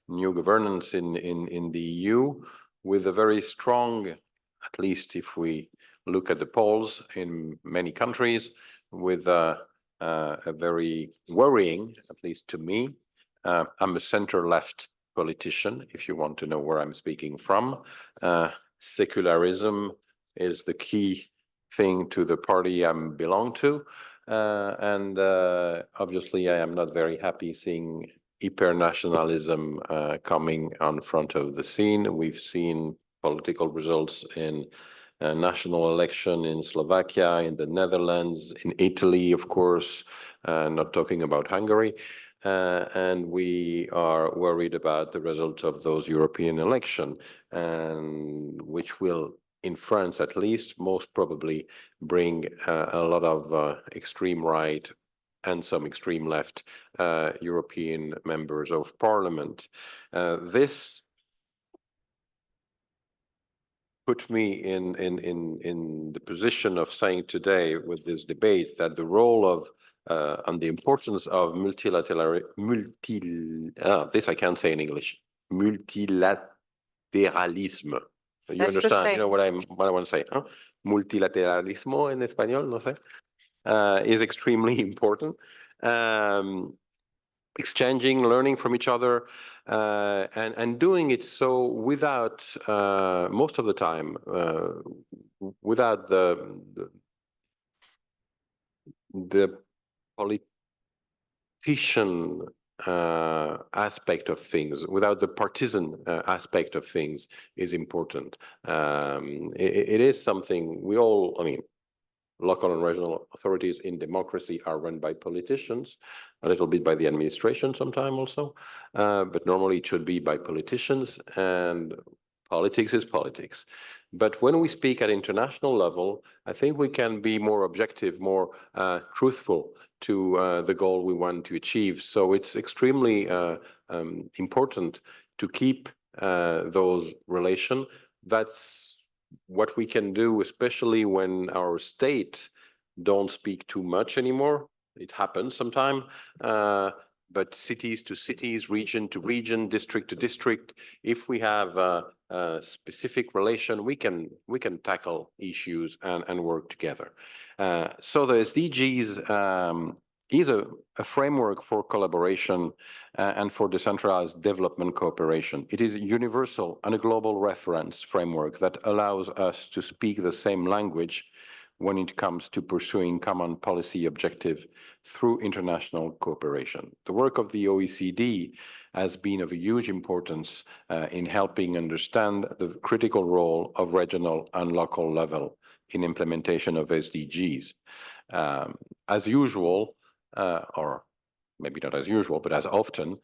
new governance in the EU with a very strong, at least if we look at the polls in many countries, with a very worrying, at least to me. I'm a center-left politician, if you want to know where I'm speaking from. secularism is the key thing to the party I belong to. Obviously, I am not very happy seeing hyper-nationalism coming on front of the scene. We've seen political results in a national election in Slovakia, in the Netherlands, in Italy, of course, not talking about Hungary. And we are worried about the results of those European elections, and which will, in France at least, most probably bring a lot of extreme right and some extreme left European members of parliament. This put me in the position of saying today with this debate that the role of and the importance of this I can't say in English, multilateralism. You That's the understand? You know same. what I want to say? Huh? Multilateralismo en español, no sé. Is extremely important. Exchanging, learning from each other, and doing it so without, most of the time, without the politician aspect of things, without the partisan aspect of things is important. It is something we all, I mean, local and regional authorities in democracy are run by politicians, a little bit by the administration sometime also, but normally it should be by politicians, and politics is politics. But when we speak at international level, I think we can be more objective, more truthful to the goal we want to achieve. So it's extremely important to keep those relations. That's what we can do, especially when our state don't speak too much anymore. It happens sometime, but cities to cities, region to region, district to district, if we have a specific relation, we can tackle issues and work together. So the SDGs is a framework for collaboration and for decentralized development cooperation. It is universal and a global reference framework that allows us to speak the same language when it comes to pursuing common policy objective through international cooperation. The work of the OECD has been of a huge importance in helping understand the critical role of regional and local level in implementation of SDGs. As usual, or maybe not as usual, but as often,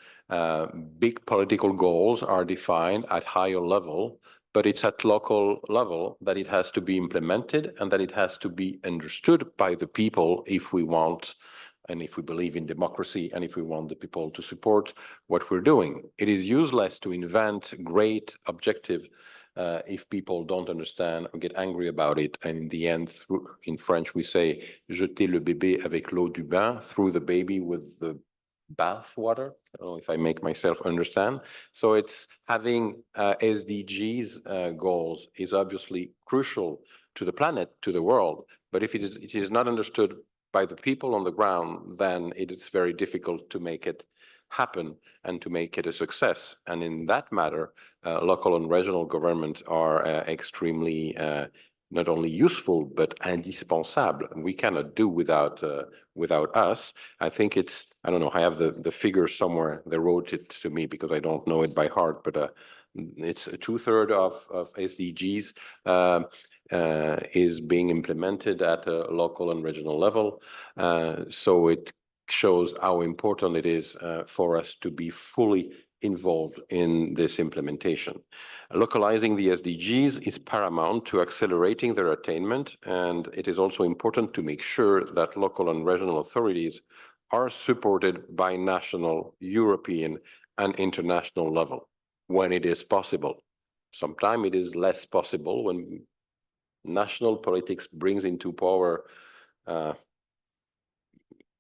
big political goals are defined at higher level, but it's at local level that it has to be implemented and that it has to be understood by the people if we want, and if we believe in democracy, and if we want the people to support what we're doing. It is useless to invent great objective if people don't understand or get angry about it. And in the end, in French, we say, jeter le bébé avec l'eau du bain, throw the baby with the bath water. I don't know if I make myself understand. So it's having SDGs goals is obviously crucial to the planet, to the world. But if it is not understood by the people on the ground, then it is very difficult to make it happen and to make it a success. And in that matter, local and regional governments are extremely not only useful, but indispensable. We cannot do without us. I think it's, I don't know, I have the figures somewhere. They wrote it to me because I don't know it by heart, but it's 2/3 of SDGs is being implemented at a local and regional level. So it shows how important it is for us to be fully involved in this implementation. Localizing the SDGs is paramount to accelerating their attainment, and it is also important to make sure that local and regional authorities are supported by national, European, and international level when it is possible. Sometimes it is less possible when national politics brings into power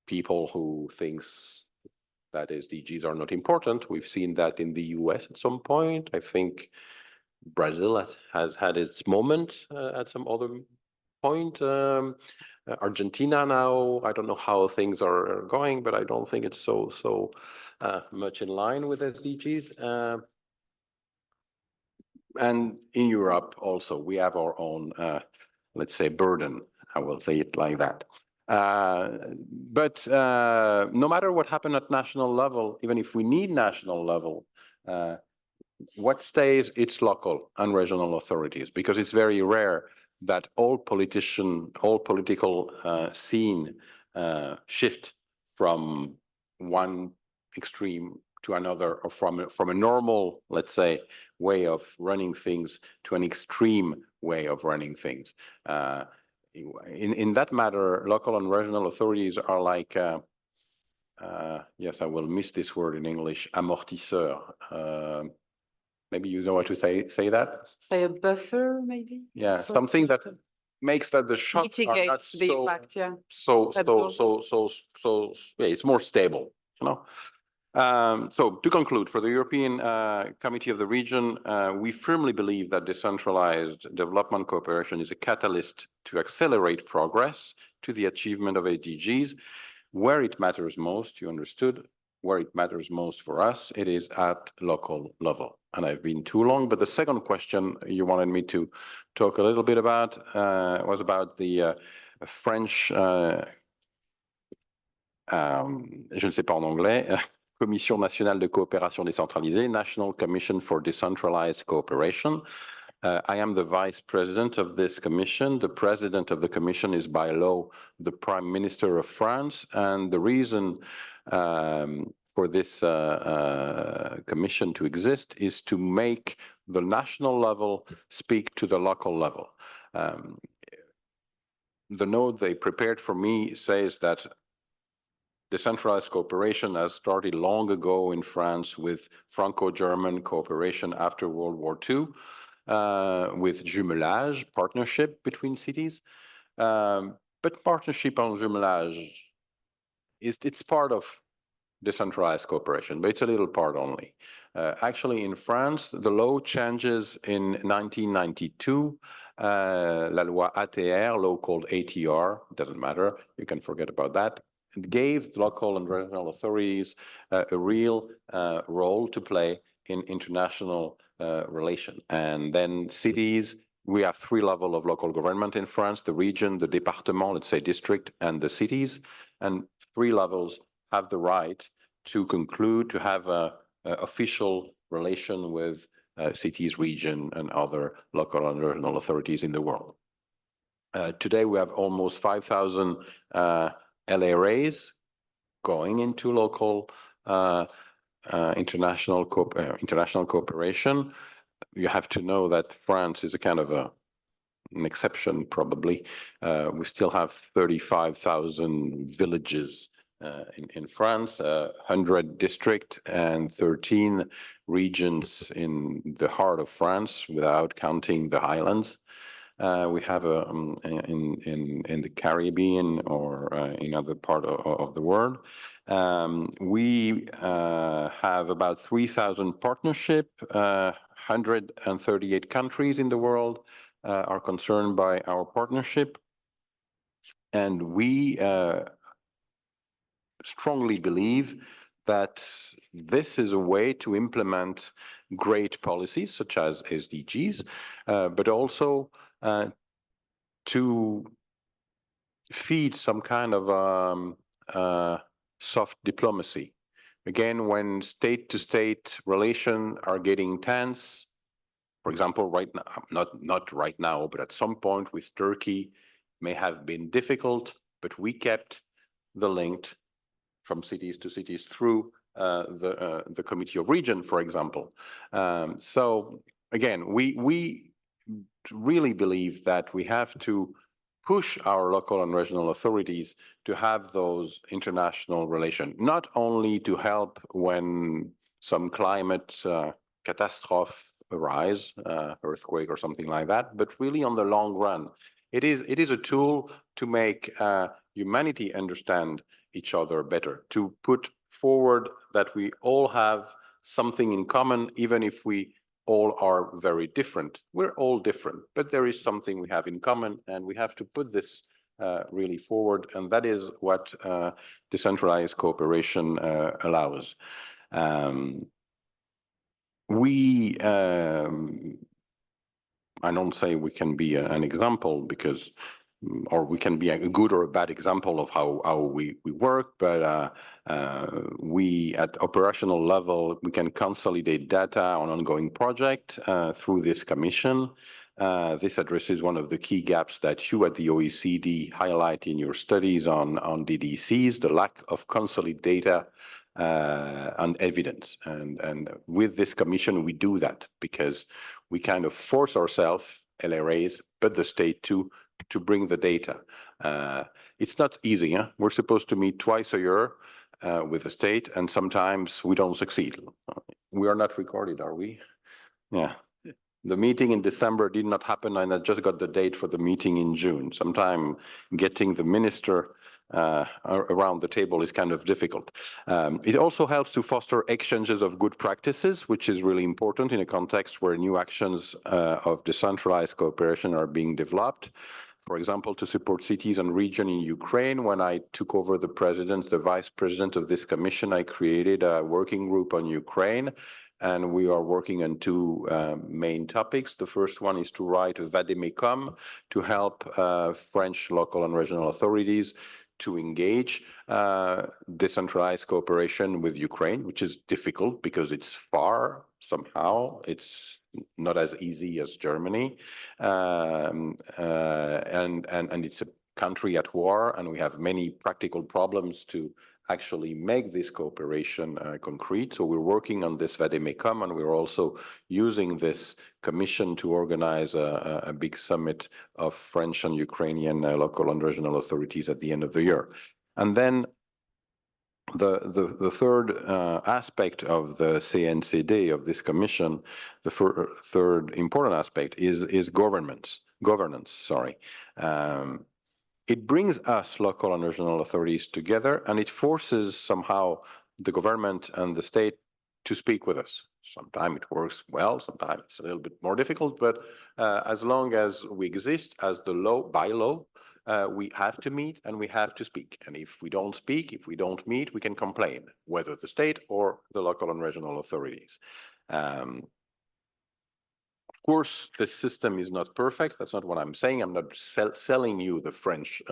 people who thinks that SDGs are not important. We've seen that in the US at some point. I think Brazil has had its moment at some other point. Argentina now, I don't know how things are going, but I don't think it's so much in line with SDGs. And in Europe also, we have our own, let's say, burden. I will say it like that. But no matter what happened at national level, even if we need national level, what stays, it's local and regional authorities, because it's very rare that all political scene shift from one extreme to another, or from a normal, let's say, way of running things to an extreme way of running things. In that matter, local and regional authorities are like, yes, I will miss this word in English, amortisseur. Maybe you know how to say that? Say a buffer, maybe? Yeah, So something that to makes that the shocks are not mitigates the so, impact, yeah. yeah, it's more stable, you know? So to conclude, for the European Committee of the Region, we firmly believe that decentralized development cooperation is a catalyst to accelerate progress to the achievement of SDGs. Where it matters most, you understood, where it matters most for us, it is at local level. And I've been too long, but the second question you wanted me to talk a little bit about was about the French, je ne sais pas en anglais, Commission nationale de coopération décentralisée, National Commission for Decentralized Cooperation. I am the vice president of this commission. The president of the commission is by law the prime minister of France. And the reason for this commission to exist is to make the national level speak to the local level. The note they prepared for me says that decentralized cooperation has started long ago in France with Franco-German cooperation after World War II, with jumelage, partnership between cities. But partnership and jumelage, it's part of decentralized cooperation, but it's a little part only. Actually, in France, the law changes in 1992. La loi ATR, law called ATR, doesn't matter, you can forget about that. It gave local and regional authorities a real role to play in international relation. And then cities, we have three levels of local government in France: the region, the département, let's say district, and the cities. And three levels have the right to conclude, to have a official relation with cities, region, and other local and regional authorities in the world. Today, we have almost 5,000 LRAs going into local international cooperation. You have to know that France is a kind of an exception, probably. We still have 35,000 villages in France, 100 districts and 13 regions in the heart of France, without counting the highlands. We have in the Caribbean or in other part of the world. We have about 3,000 partnership. 138 countries in the world are concerned by our partnership, and we strongly believe that this is a way to implement great policies such as SDGs, but also to feed some kind of soft diplomacy. Again, when state-to-state relations are getting tense, for example, right now, not right now, but at some point with Turkey, may have been difficult, but we kept the link from cities to cities through the Committee of Region, for example. So again, we really believe that we have to push our local and regional authorities to have those international relations, not only to help when some climate catastrophe arise, earthquake or something like that, but really on the long run. It is a tool to make humanity understand each other better, to put forward that we all have something in common, even if we all are very different. We're all different, but there is something we have in common, and we have to put this really forward, and that is what decentralized cooperation allows. We I don't say we can be an example because, or we can be a good or a bad example of how we work, but we at operational level, we can consolidate data on ongoing project through this commission. This addresses one of the key gaps that you at the OECD highlight in your studies on DDCs, the lack of consolidated data and evidence. And with this commission, we do that because we kind of force ourselves, LRAs, but the state too, to bring the data. It's not easy. Huh? We're supposed to meet twice a year with the state, and sometimes we don't succeed. We are not recorded, are we? Yeah. The meeting in December did not happen, and I just got the date for the meeting in June. Sometime getting the minister around the table is kind of difficult. It also helps to foster exchanges of good practices, which is really important in a context where new actions of decentralized cooperation are being developed. For example, to support cities and regions in Ukraine, when I took over the vice president of this commission, I created a working group on Ukraine. And we are working on two main topics. The first one is to write a vademecum to help French local and regional authorities to engage decentralized cooperation with Ukraine, which is difficult because it's far somehow. It's not as easy as Germany. And it's a country at war, and we have many practical problems to actually make this cooperation concrete. So we're working on this vademecum, and we're also using this commission to organize a big summit of French and Ukrainian local and regional authorities at the end of the year. And then the third aspect of the CNCD, of this commission, the third important aspect is governance. It brings us, local and regional authorities, together, and it forces somehow the government and the state to speak with us. Sometimes it works well, sometimes it's a little bit more difficult, but as long as we exist as by law, we have to meet and we have to speak. And if we don't speak, if we don't meet, we can complain, whether the state or the local and regional authorities. Of course, the system is not perfect. That's not what I'm saying. I'm not selling you the French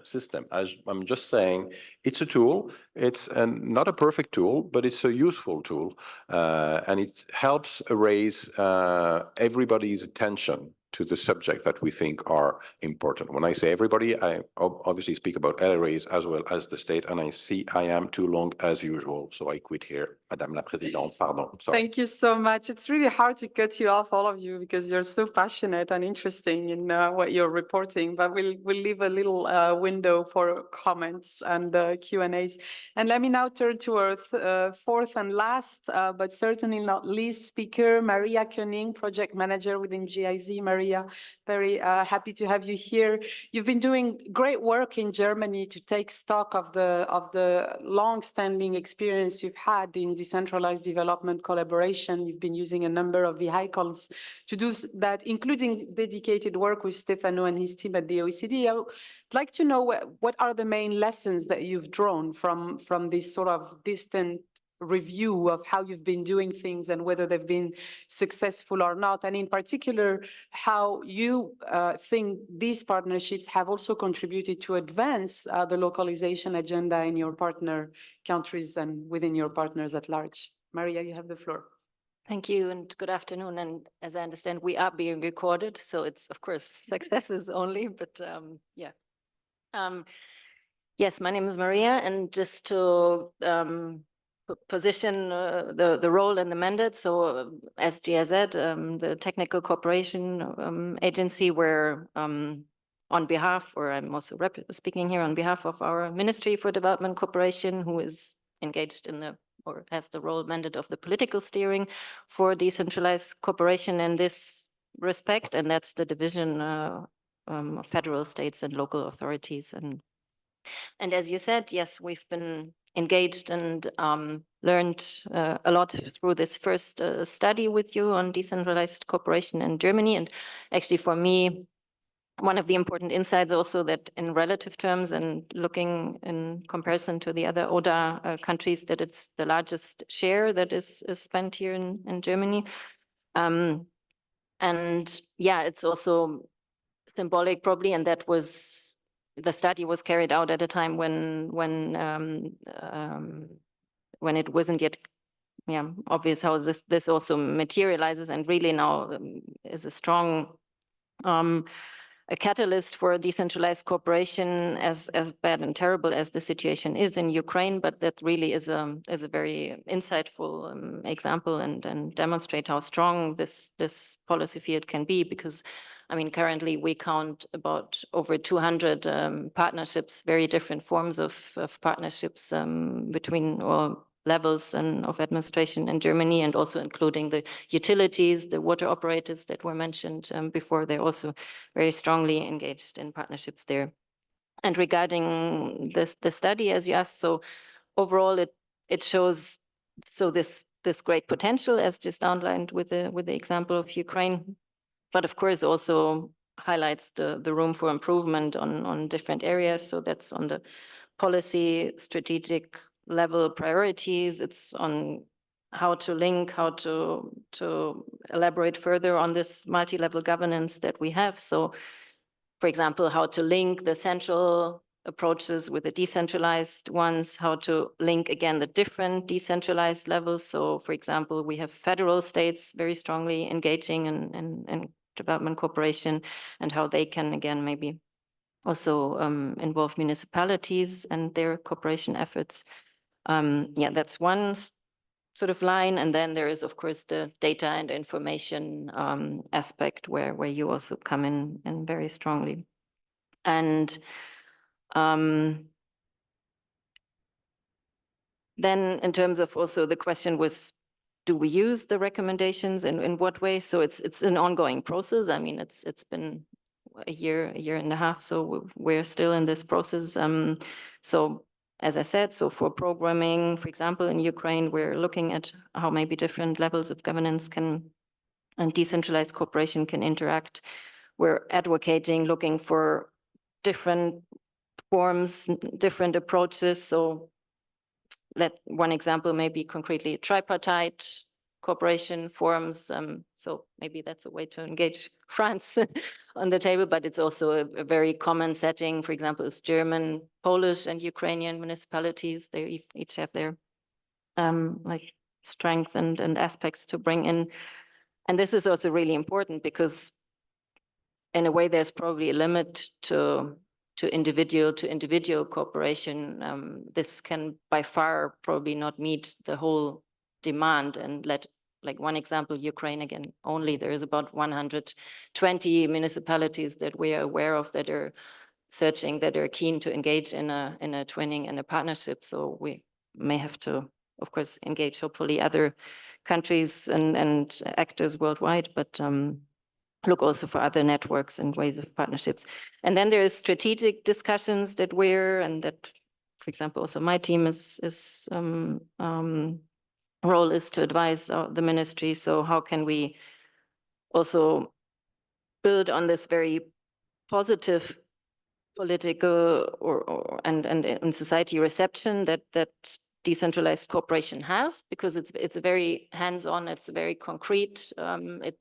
system. I'm just saying it's a tool. It's not a perfect tool, but it's a useful tool. And it helps raise everybody's attention to the subject that we think are important. When I say everybody, I obviously speak about LRAs as well as the state, and I see I am too long as usual, so I quit here. Madame la Présidente, pardon. Sorry. Thank you so much. It's really hard to cut you off, all of you, because you're so passionate and interesting in what you're reporting, but we'll leave a little window for comments and Q&As. And let me now turn to our fourth and last, but certainly not least speaker, Maria Koenig, project manager within GIZ. Maria, very happy to have you here. You've been doing great work in Germany to take stock of the long-standing experience you've had in decentralized development collaboration. You've been using a number of vehicles to do that, including dedicated work with Stefano and his team at the OECD. I would like to know what are the main lessons that you've drawn from this sort of distant review of how you've been doing things and whether they've been successful or not, and in particular, how you think these partnerships have also contributed to advance the localization agenda in your partner countries and within your partners at large. Maria, you have the floor. Thank you and good afternoon. And as I understand, we are being recorded, so it's of course successes only, but yeah. Yes, my name is Maria, and just to position the role and the mandate. So SDGs, the Technical Cooperation Agency, where on behalf, or I'm also speaking here on behalf of our Ministry for Development Cooperation, who is engaged in or has the role mandate of the political steering for decentralized cooperation in this respect, and that's the division of federal, states, and local authorities. And as you said, yes, we've been engaged and learned a lot through this first study with you on decentralized cooperation in Germany. And actually, for me, one of the important insights also that in relative terms and looking in comparison to the other ODA countries, that it's the largest share that is spent here in Germany. And yeah, it's also symbolic probably, and that was, the study was carried out at a time when it wasn't yet obvious how this also materializes, and really now is a strong a catalyst for decentralized cooperation, as bad and terrible as the situation is in Ukraine. But that really is a very insightful example, and demonstrate how strong this policy field can be. Because I mean, currently we count about over 200 partnerships, very different forms of partnerships between or levels and of administration in Germany, and also including the utilities, the water operators that were mentioned before. They're also very strongly engaged in partnerships there. And regarding the study, as you asked, so overall it shows this great potential, as just outlined with the example of Ukraine, but of course also highlights the room for improvement on different areas. So that's on the policy, strategic level priorities. It's on how to link, how to elaborate further on this multi-level governance that we have. So, for example, how to link the central approaches with the decentralized ones, how to link again the different decentralized levels. So, for example, we have federal states very strongly engaging in development cooperation, and how they can again maybe also involve municipalities and their cooperation efforts. That's one sort of line. And then there is, of course, the data and information aspect where you also come in very strongly. And then in terms of also the question was, do we use the recommendations, and in what way? So it's an ongoing process. I mean, it's been a year and a half, so we're still in this process. So as I said, so for programming, for example, in Ukraine, we're looking at how maybe different levels of governance and decentralized cooperation can interact. We're advocating, looking for different forms, different approaches. So let one example maybe concretely tripartite cooperation forums. So maybe that's a way to engage France on the table, but it's also a very common setting. For example, is German, Polish, and Ukrainian municipalities. They each have their like strength and aspects to bring in. And this is also really important because in a way there's probably a limit to individual cooperation. This can by far probably not meet the whole demand. And like one example, Ukraine again, only there is about 120 municipalities that we are aware of that are searching, that are keen to engage in a twinning and a partnership. So we may have to, of course, engage hopefully other countries and actors worldwide, but look also for other networks and ways of partnerships. And then there's strategic discussions that for example, also my team role is to advise the ministry. So how can we also build on this very positive political and society reception that decentralized cooperation has, because it's a very hands-on, it's very concrete,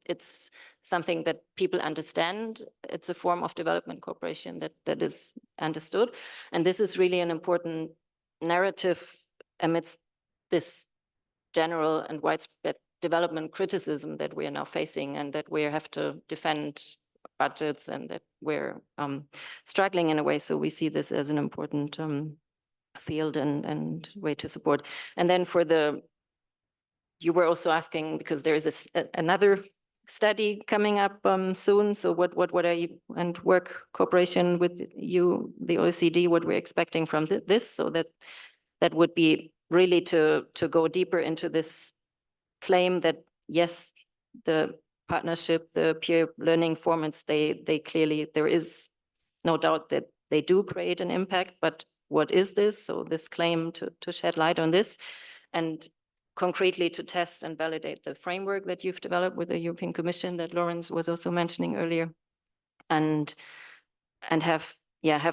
it's something that people understand. It's a form of development cooperation that is understood. And this is really an important narrative amidst this general and widespread development criticism that we are now facing, and that we have to defend budgets, and that we're struggling in a way. So we see this as an important field and way to support. And then you were also asking, because there is another study coming up soon. So what are you, and work cooperation with you, the OECD, what we're expecting from this? So that would be really to go deeper into this claim that yes, the partnership, the peer learning formats, they clearly, there is no doubt that they do create an impact, but what is this? So this claim to shed light on this, and concretely to test and validate the framework that you've developed with the European Commission that Lawrence was also mentioning earlier, and have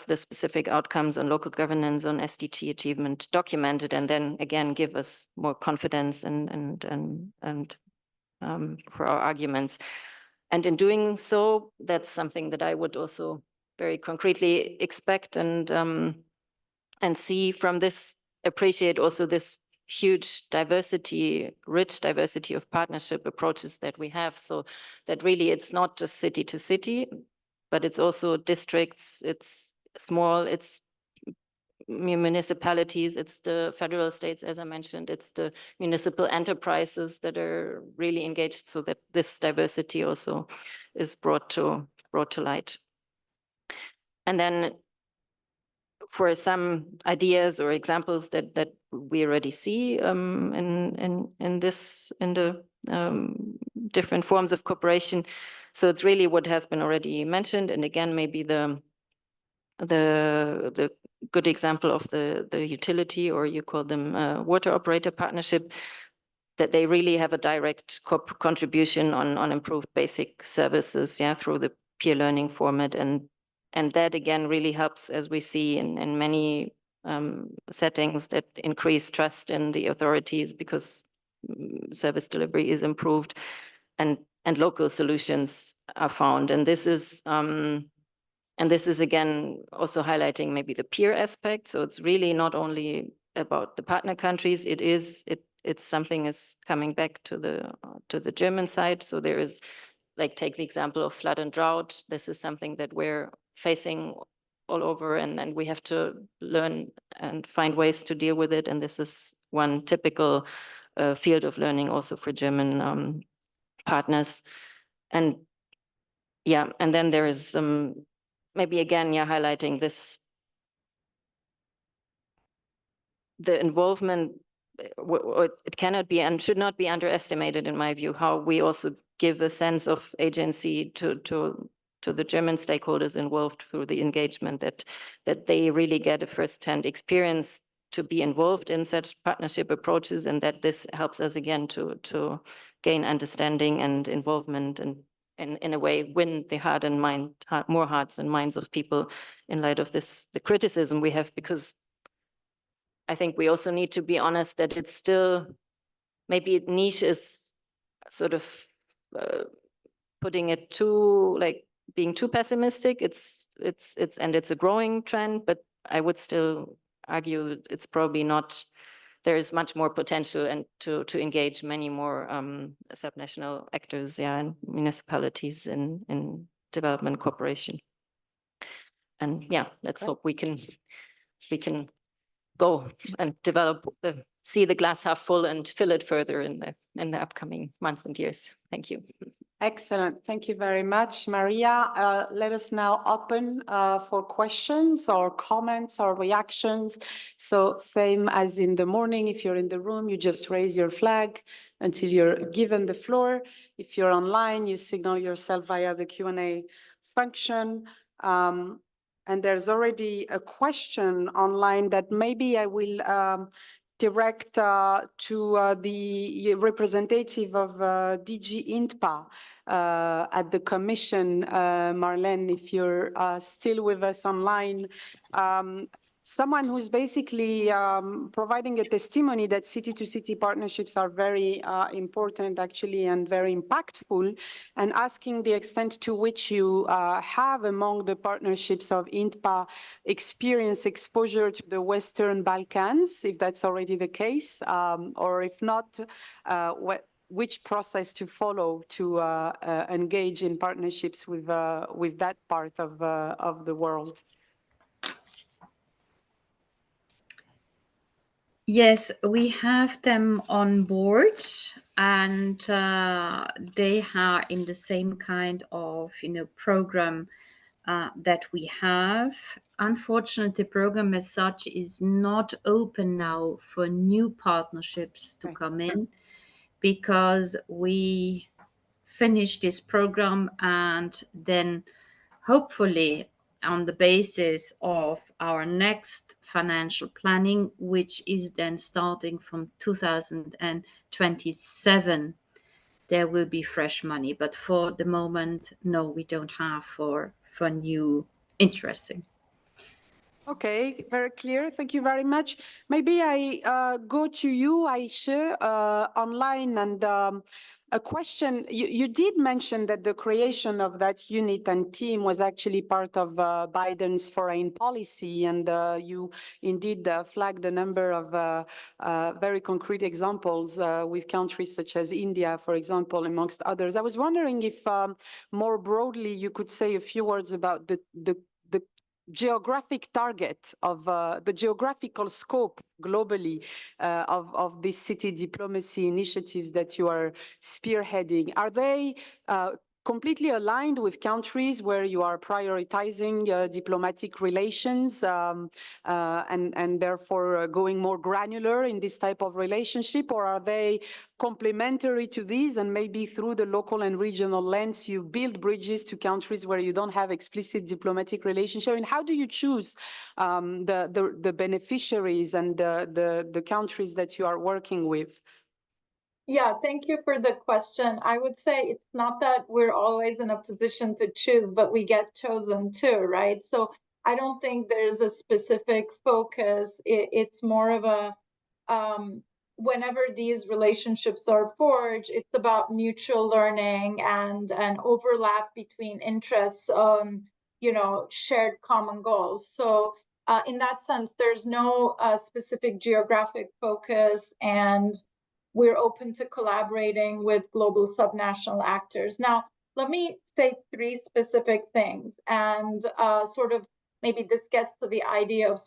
the specific outcomes on local governance, on SDG achievement documented, and then again give us more confidence and for our arguments. And in doing so, that's something that I would also very concretely expect and see from this, appreciate also this huge diversity, rich diversity of partnership approaches that we have. So that really it's not just city to city, but it's also districts, it's small, it's municipalities, it's the federal states, as I mentioned, it's the municipal enterprises that are really engaged, so that this diversity also is brought to light. And then for some ideas or examples that we already see in the different forms of cooperation. So it's really what has been already mentioned, and again, maybe the good example of the utility, or you call them water operator partnership, that they really have a direct contribution on improved basic services, through the peer learning format, and that again really helps, as we see in many settings, that increase trust in the authorities, because service delivery is improved and local solutions are found. And this is again also highlighting maybe the peer aspect. So it's really not only about the partner countries. It's something is coming back to the German side. So there is, like, take the example of flood and drought. This is something that we're facing all over, and we have to learn and find ways to deal with it. And this is one typical field of learning also for German partners. And and then there is maybe again, highlighting this, the involvement, it cannot be and should not be underestimated, in my view, how we also give a sense of agency to the German stakeholders involved through the engagement, that they really get a first-hand experience to be involved in such partnership approaches, and that this helps us again to gain understanding and involvement, and in a way win the more hearts and minds of people, in light of the criticism we have, because I think we also need to be honest that it's still, maybe niche is sort of putting it too, like, being too pessimistic. It's a growing trend, but I would still argue it's probably not. There is much more potential, and to engage many more subnational actors, and municipalities in development cooperation. And let's hope we can go and see the glass half full and fill it further in the upcoming months and years. Thank you. Excellent. Thank you very much, Maria. Let us now open for questions or comments or reactions. So same as in the morning, if you're in the room, you just raise your flag until you're given the floor. If you're online, you signal yourself via the Q&A function. And there's already a question online that maybe I will direct to the representative of DG INTPA at the Commission, Marlene, if you're still with us online. Someone who's basically providing a testimony that city-to-city partnerships are very important, actually, and very impactful, and asking the extent to which you have, among the partnerships of INTPA, exposure to the Western Balkans, if that's already the case, or if not, which process to follow to engage in partnerships with that part of the world. Yes, we have them on board, and they are in the same kind of program that we have. Unfortunately, the program as such is not open now for new partnerships to come in, because we finish this program, and then hopefully on the basis of our next financial planning, which is then starting from 2027, there will be fresh money. But for the moment, no, we don't have for new interesting. Okay, very clear. Thank you very much. Maybe I go to you, Aisha, online, and a question. You did mention that the creation of that unit and team was actually part of Biden's foreign policy, and you indeed flagged a number of very concrete examples with countries such as India, for example, amongst others. I was wondering if more broadly you could say a few words about the geographic target of the geographical scope globally of these city diplomacy initiatives that you are spearheading. Are they completely aligned with countries where you are prioritizing diplomatic relations and therefore going more granular in this type of relationship, or are they complementary to these, and maybe through the local and regional lens you build bridges to countries where you don't have explicit diplomatic relationship? And how do you choose the beneficiaries and the countries that you are working with? Yeah, thank you for the question. I would say it's not that we're always in a position to choose, but we get chosen too, right? So I don't think there's a specific focus. It's more of a, whenever these relationships are forged, it's about mutual learning and an overlap between interests on, shared common goals. So in that sense, there's no specific geographic focus, and we're open to collaborating with global subnational actors. Now, let me say three specific things, and sort of maybe this gets to the idea of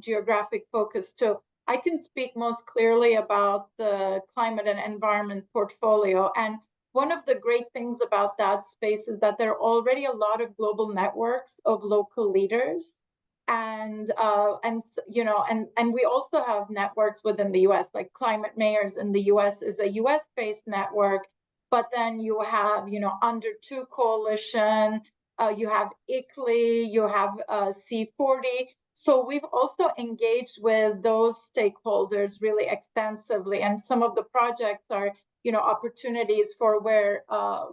geographic focus too. I can speak most clearly about the climate and environment portfolio. And one of the great things about that space is that there are already a lot of global networks of local leaders, and we also have networks within the US, like Climate Mayors in the US is a US-based network, but then you have Under Two Coalition, you have ICLEI, you have C40. So we've also engaged with those stakeholders really extensively, and some of the projects are opportunities for where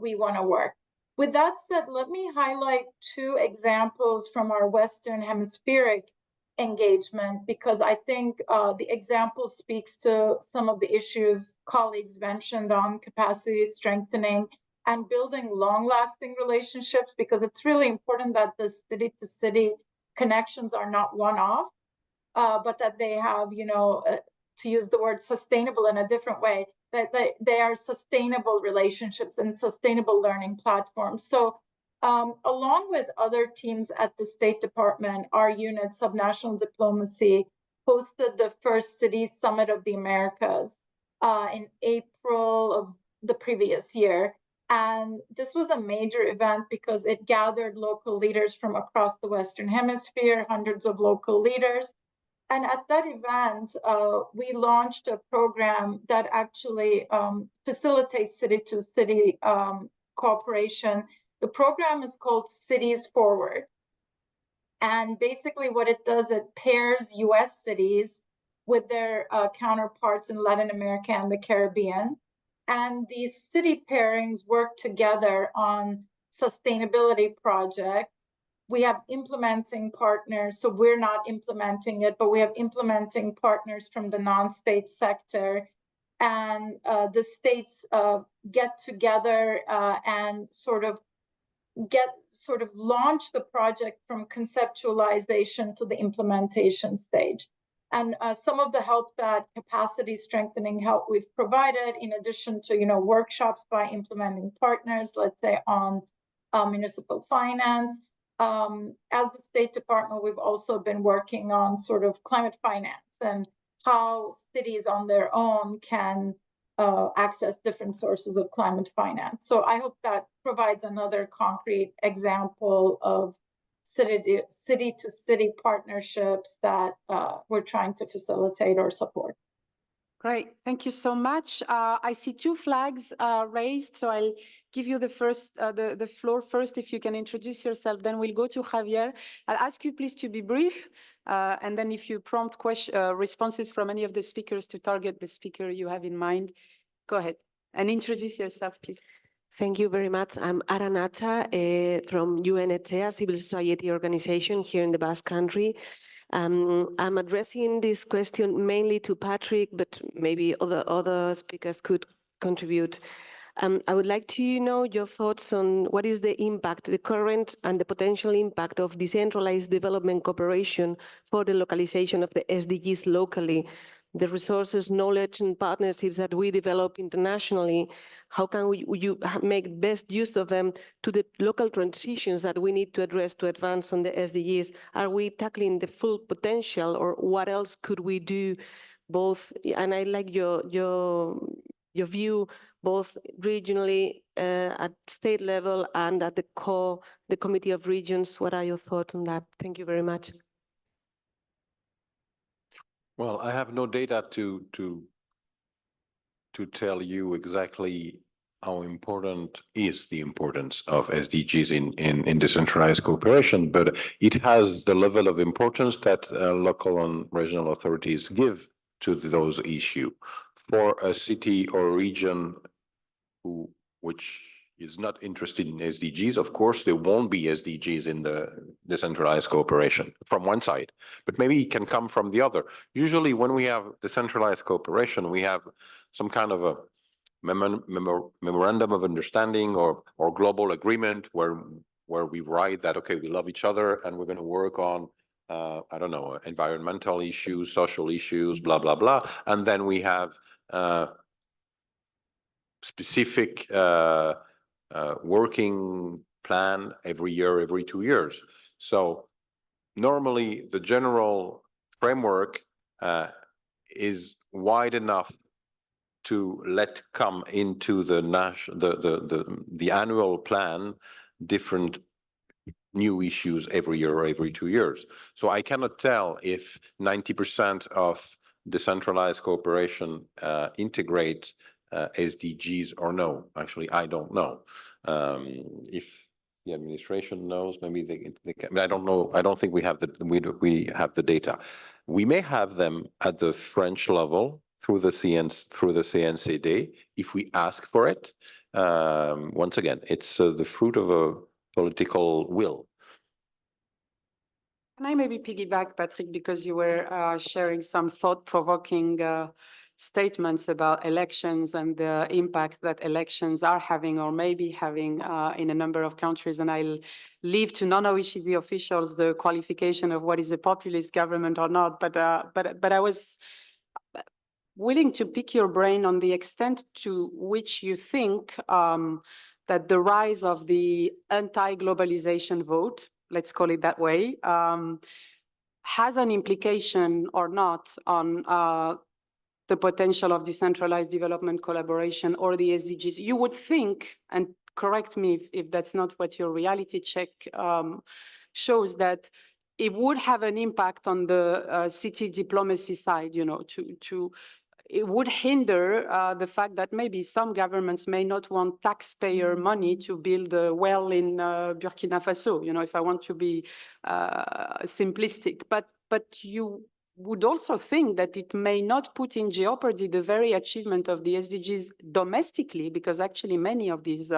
we want to work. With that said, let me highlight two examples from our Western Hemispheric engagement, because I think the example speaks to some of the issues colleagues mentioned on capacity strengthening and building long-lasting relationships, because it's really important that the city-to-city connections are not one-off, but that they have, to use the word sustainable in a different way, that they are sustainable relationships and sustainable learning platforms. So along with other teams at the State Department, our unit, Subnational Diplomacy, hosted the first City Summit of the Americas in April of the previous year. And this was a major event because it gathered local leaders from across the Western Hemisphere, hundreds of local leaders. And at that event, we launched a program that actually facilitates city-to-city cooperation. The program is called Cities Forward. And basically what it does, it pairs US cities with their counterparts in Latin America and the Caribbean. And these city pairings work together on sustainability projects. We have implementing partners, so we're not implementing it, but we have implementing partners from the non-state sector. And the states get together and sort of launch the project from conceptualization to the implementation stage. And some of the help that capacity strengthening help we've provided, in addition to workshops by implementing partners, let's say on municipal finance. As the State Department, we've also been working on sort of climate finance and how cities on their own can access different sources of climate finance. So I hope that provides another concrete example of city-to-city partnerships that we're trying to facilitate or support. Great, thank you so much. I see two flags raised, so I'll give you the floor first. If you can introduce yourself, then we'll go to Javier. I'll ask you please to be brief, and then if you prompt responses from any of the speakers to target the speaker you have in mind, go ahead and introduce yourself, please. Thank you very much. I'm Aranata from UNETA, civil society organization here in the Basque Country. I'm addressing this question mainly to Patrick, but maybe other speakers could contribute. I would like to know your thoughts on what is the impact, the current and the potential impact of decentralized development cooperation for the localization of the SDGs locally, the resources, knowledge, and partnerships that we develop internationally. How can we make best use of them to the local transitions that we need to address to advance on the SDGs? Are we tackling the full potential, or what else could we do both? And I like your view, both regionally at state level and at the Committee of Regions. What are your thoughts on that? Thank you very much. Well, I have no data to tell you exactly how important is the importance of SDGs in decentralized cooperation, but it has the level of importance that local and regional authorities give to those issues. For a city or region which is not interested in SDGs, of course, there won't be SDGs in the decentralized cooperation from one side, but maybe it can come from the other. Usually when we have decentralized cooperation, we have some kind of a memorandum of understanding or global agreement where we write that, okay, we love each other and we're going to work on, I don't know, environmental issues, social issues, blah, blah, blah. And then we have specific working plan every year, every 2 years. So normally the general framework is wide enough to let come into the annual plan different new issues every year or every 2 years. So I cannot tell if 90% of decentralized cooperation integrate SDGs or no. Actually, I don't know. If the administration knows, maybe they can. I don't know. I don't think we have the data. We may have them at the French level through the CNCD if we ask for it. Once again, it's the fruit of a political will. Can I maybe piggyback, Patrick, because you were sharing some thought-provoking statements about elections and the impact that elections are having or maybe having in a number of countries. And I'll leave to non-OECD officials the qualification of what is a populist government or not. But I was willing to pick your brain on the extent to which you think that the rise of the anti-globalization vote, let's call it that way, has an implication or not on the potential of decentralized development collaboration or the SDGs. You would think, and correct me if that's not what your reality check shows, that it would have an impact on the city diplomacy side, you know, it would hinder the fact that maybe some governments may not want taxpayer money to build a well in Burkina Faso, you know, if I want to be simplistic. But you would also think that it may not put in jeopardy the very achievement of the SDGs domestically, because actually many of these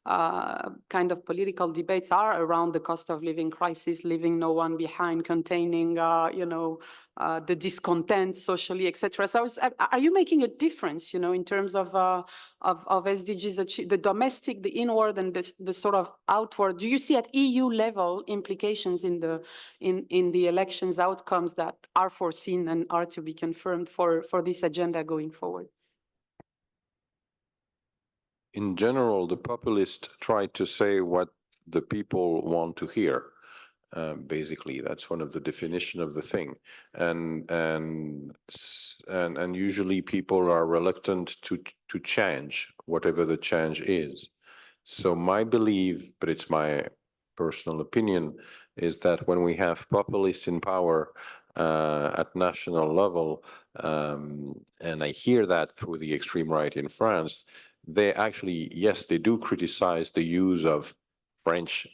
kind of political debates are around the cost of living crisis, leaving no one behind, containing, you know, the discontent socially, etc. So are you making a difference, you know, in terms of SDGs, the domestic, the inward, and the sort of outward? Do you see at EU level implications in the elections outcomes that are foreseen and are to be confirmed for this agenda going forward? In general, the populists try to say what the people want to hear. Basically, that's one of the definition of the thing, and usually people are reluctant to change whatever the change is. So my belief, but it's my personal opinion, is that when we have populists in power at national level, and I hear that through the extreme right in France, they actually, yes, they do criticize the use of French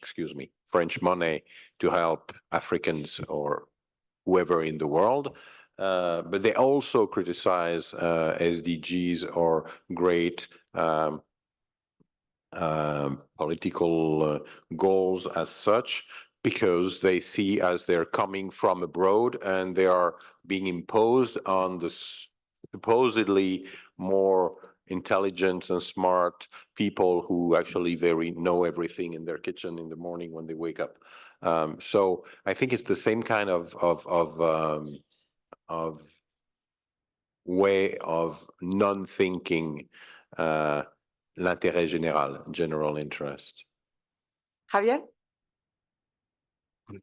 money to help Africans or whoever in the world. But they also criticize SDGs or great political goals as such, because they see as they're coming from abroad and they are being imposed on the supposedly more intelligent and smart people who actually know everything in their kitchen in the morning when they wake up. So I think it's the same kind of way of non-thinking l'intérêt général, general interest. Javier?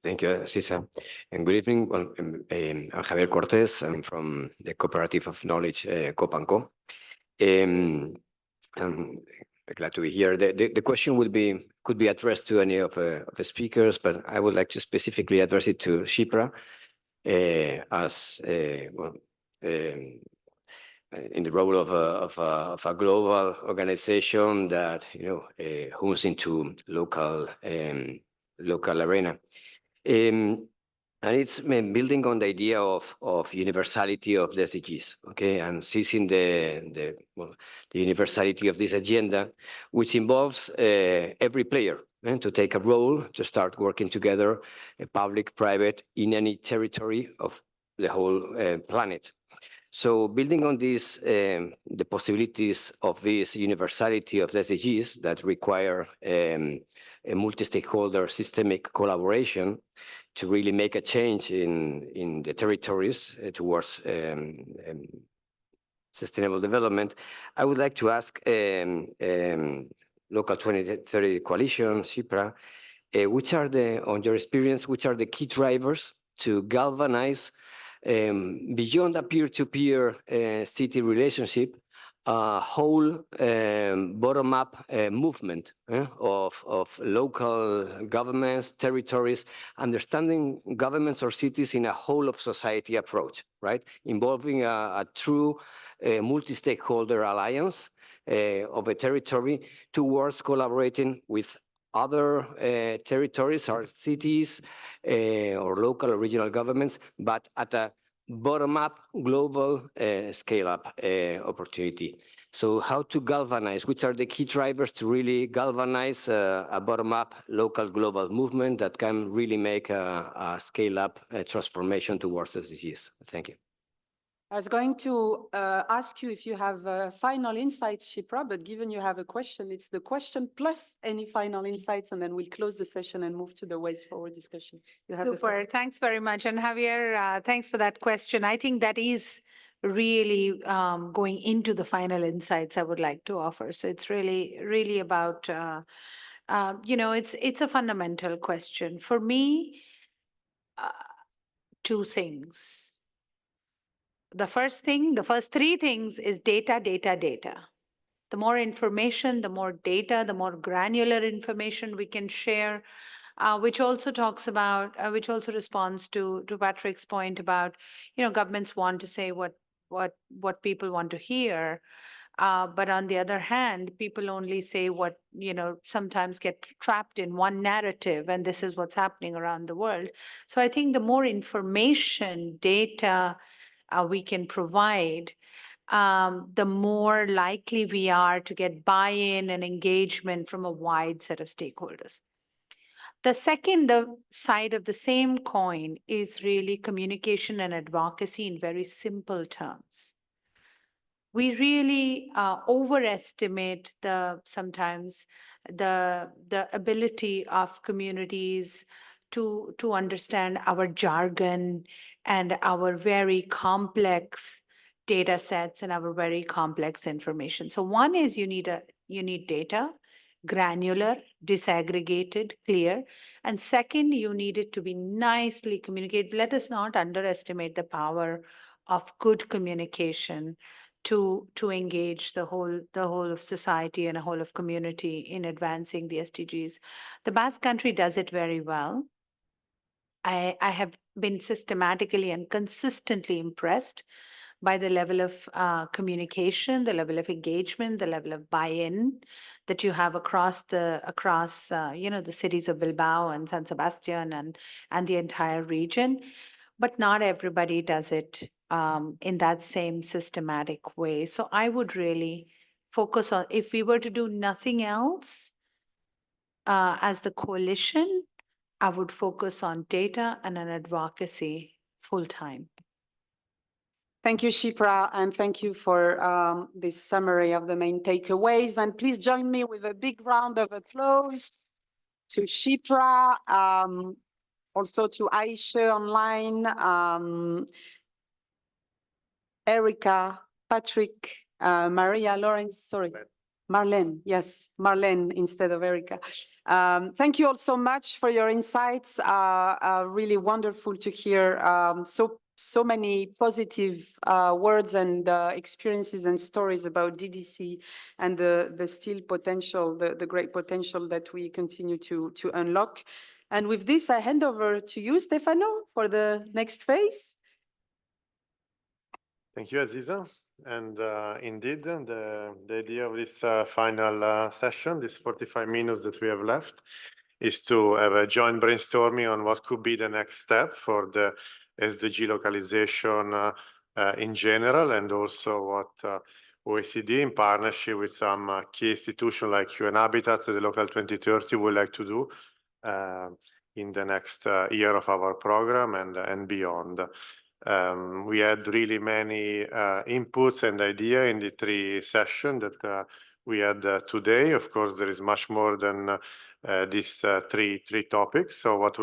Thank you, Cesar. And good evening. Well, I'm Javier Cortés. I'm from the Cooperative of Knowledge, COPANCO. I'm glad to be here. The question could be addressed to any of the speakers, but I would like to specifically address it to Shipra as in the role of a global organization that moves into local arena. And it's building on the idea of universality of the SDGs, okay, and seizing the universality of this agenda, which involves every player to take a role, to start working together, public, private, in any territory of the whole planet. So building on this, the possibilities of this universality of the SDGs that require a multi-stakeholder systemic collaboration to really make a change in the territories towards sustainable development, I would like to ask Local 2030 Coalition, SHIPRA, on your experience, which are the key drivers to galvanize beyond a peer-to-peer city relationship, a whole bottom-up movement of local governments, territories, understanding governments or cities in a whole of society approach, right? Involving a true multi-stakeholder alliance of a territory towards collaborating with other territories or cities or local or regional governments, but at a bottom-up global scale-up opportunity. So how to galvanize, which are the key drivers to really galvanize a bottom-up local global movement that can really make a scale-up transformation towards SDGs? Thank you. I was going to ask you if you have final insights, Shipra, but given you have a question, it's the question plus any final insights, and then we'll close the session and move to the ways forward discussion. You have Super. Thanks very much. And Javier, thanks for that question. I think that is really going into the final insights I would like to offer. So it's really about, it's a fundamental question. For me, two things. The first three things is data, data, data. The more information, the more data, the more granular information we can share, which also responds to Patrick's point about, governments want to say what people want to hear. But on the other hand, people only say what, sometimes get trapped in one narrative, and this is what's happening around the world. So I think the more information, data, we can provide, the more likely we are to get buy-in and engagement from a wide set of stakeholders. The side of the same coin is really communication and advocacy in very simple terms. We really overestimate sometimes the ability of communities to understand our jargon and our very complex data sets and our very complex information. So one is you need data, granular, disaggregated, clear. And second, you need it to be nicely communicated. Let us not underestimate the power of good communication to engage the whole of society and a whole of community in advancing the SDGs. The Basque Country does it very well. I have been systematically and consistently impressed by the level of communication, the level of engagement, the level of buy-in that you have across the cities of Bilbao and San Sebastian and the entire region. But not everybody does it in that same systematic way. So I would really focus on, if we were to do nothing else as the coalition, I would focus on data and on advocacy full time. Thank you, Shipra, and thank you for this summary of the main takeaways. And please join me with a big round of applause to Shipra, also to Aisha online, Erica, Patrick, Maria, Lawrence, sorry. Marlene, yes, Marlene instead of Erica. Thank you all so much for your insights. Really wonderful to hear so many positive words and experiences and stories about DDC and the still potential, the great potential that we continue to unlock. And with this, I hand over to you, Stefano, for the next phase. Thank you, Aziza. And indeed, the idea of this final session, this 45 minutes that we have left, is to have a joint brainstorming on what could be the next step for the SDG localization in general, and also what OECD, in partnership with some key institutions like UN Habitat, the Local 2030, would like to do in the next year of our program and beyond. We had really many inputs and ideas in the 3 sessions that we had today. Of course, there is much more than these three topics. So what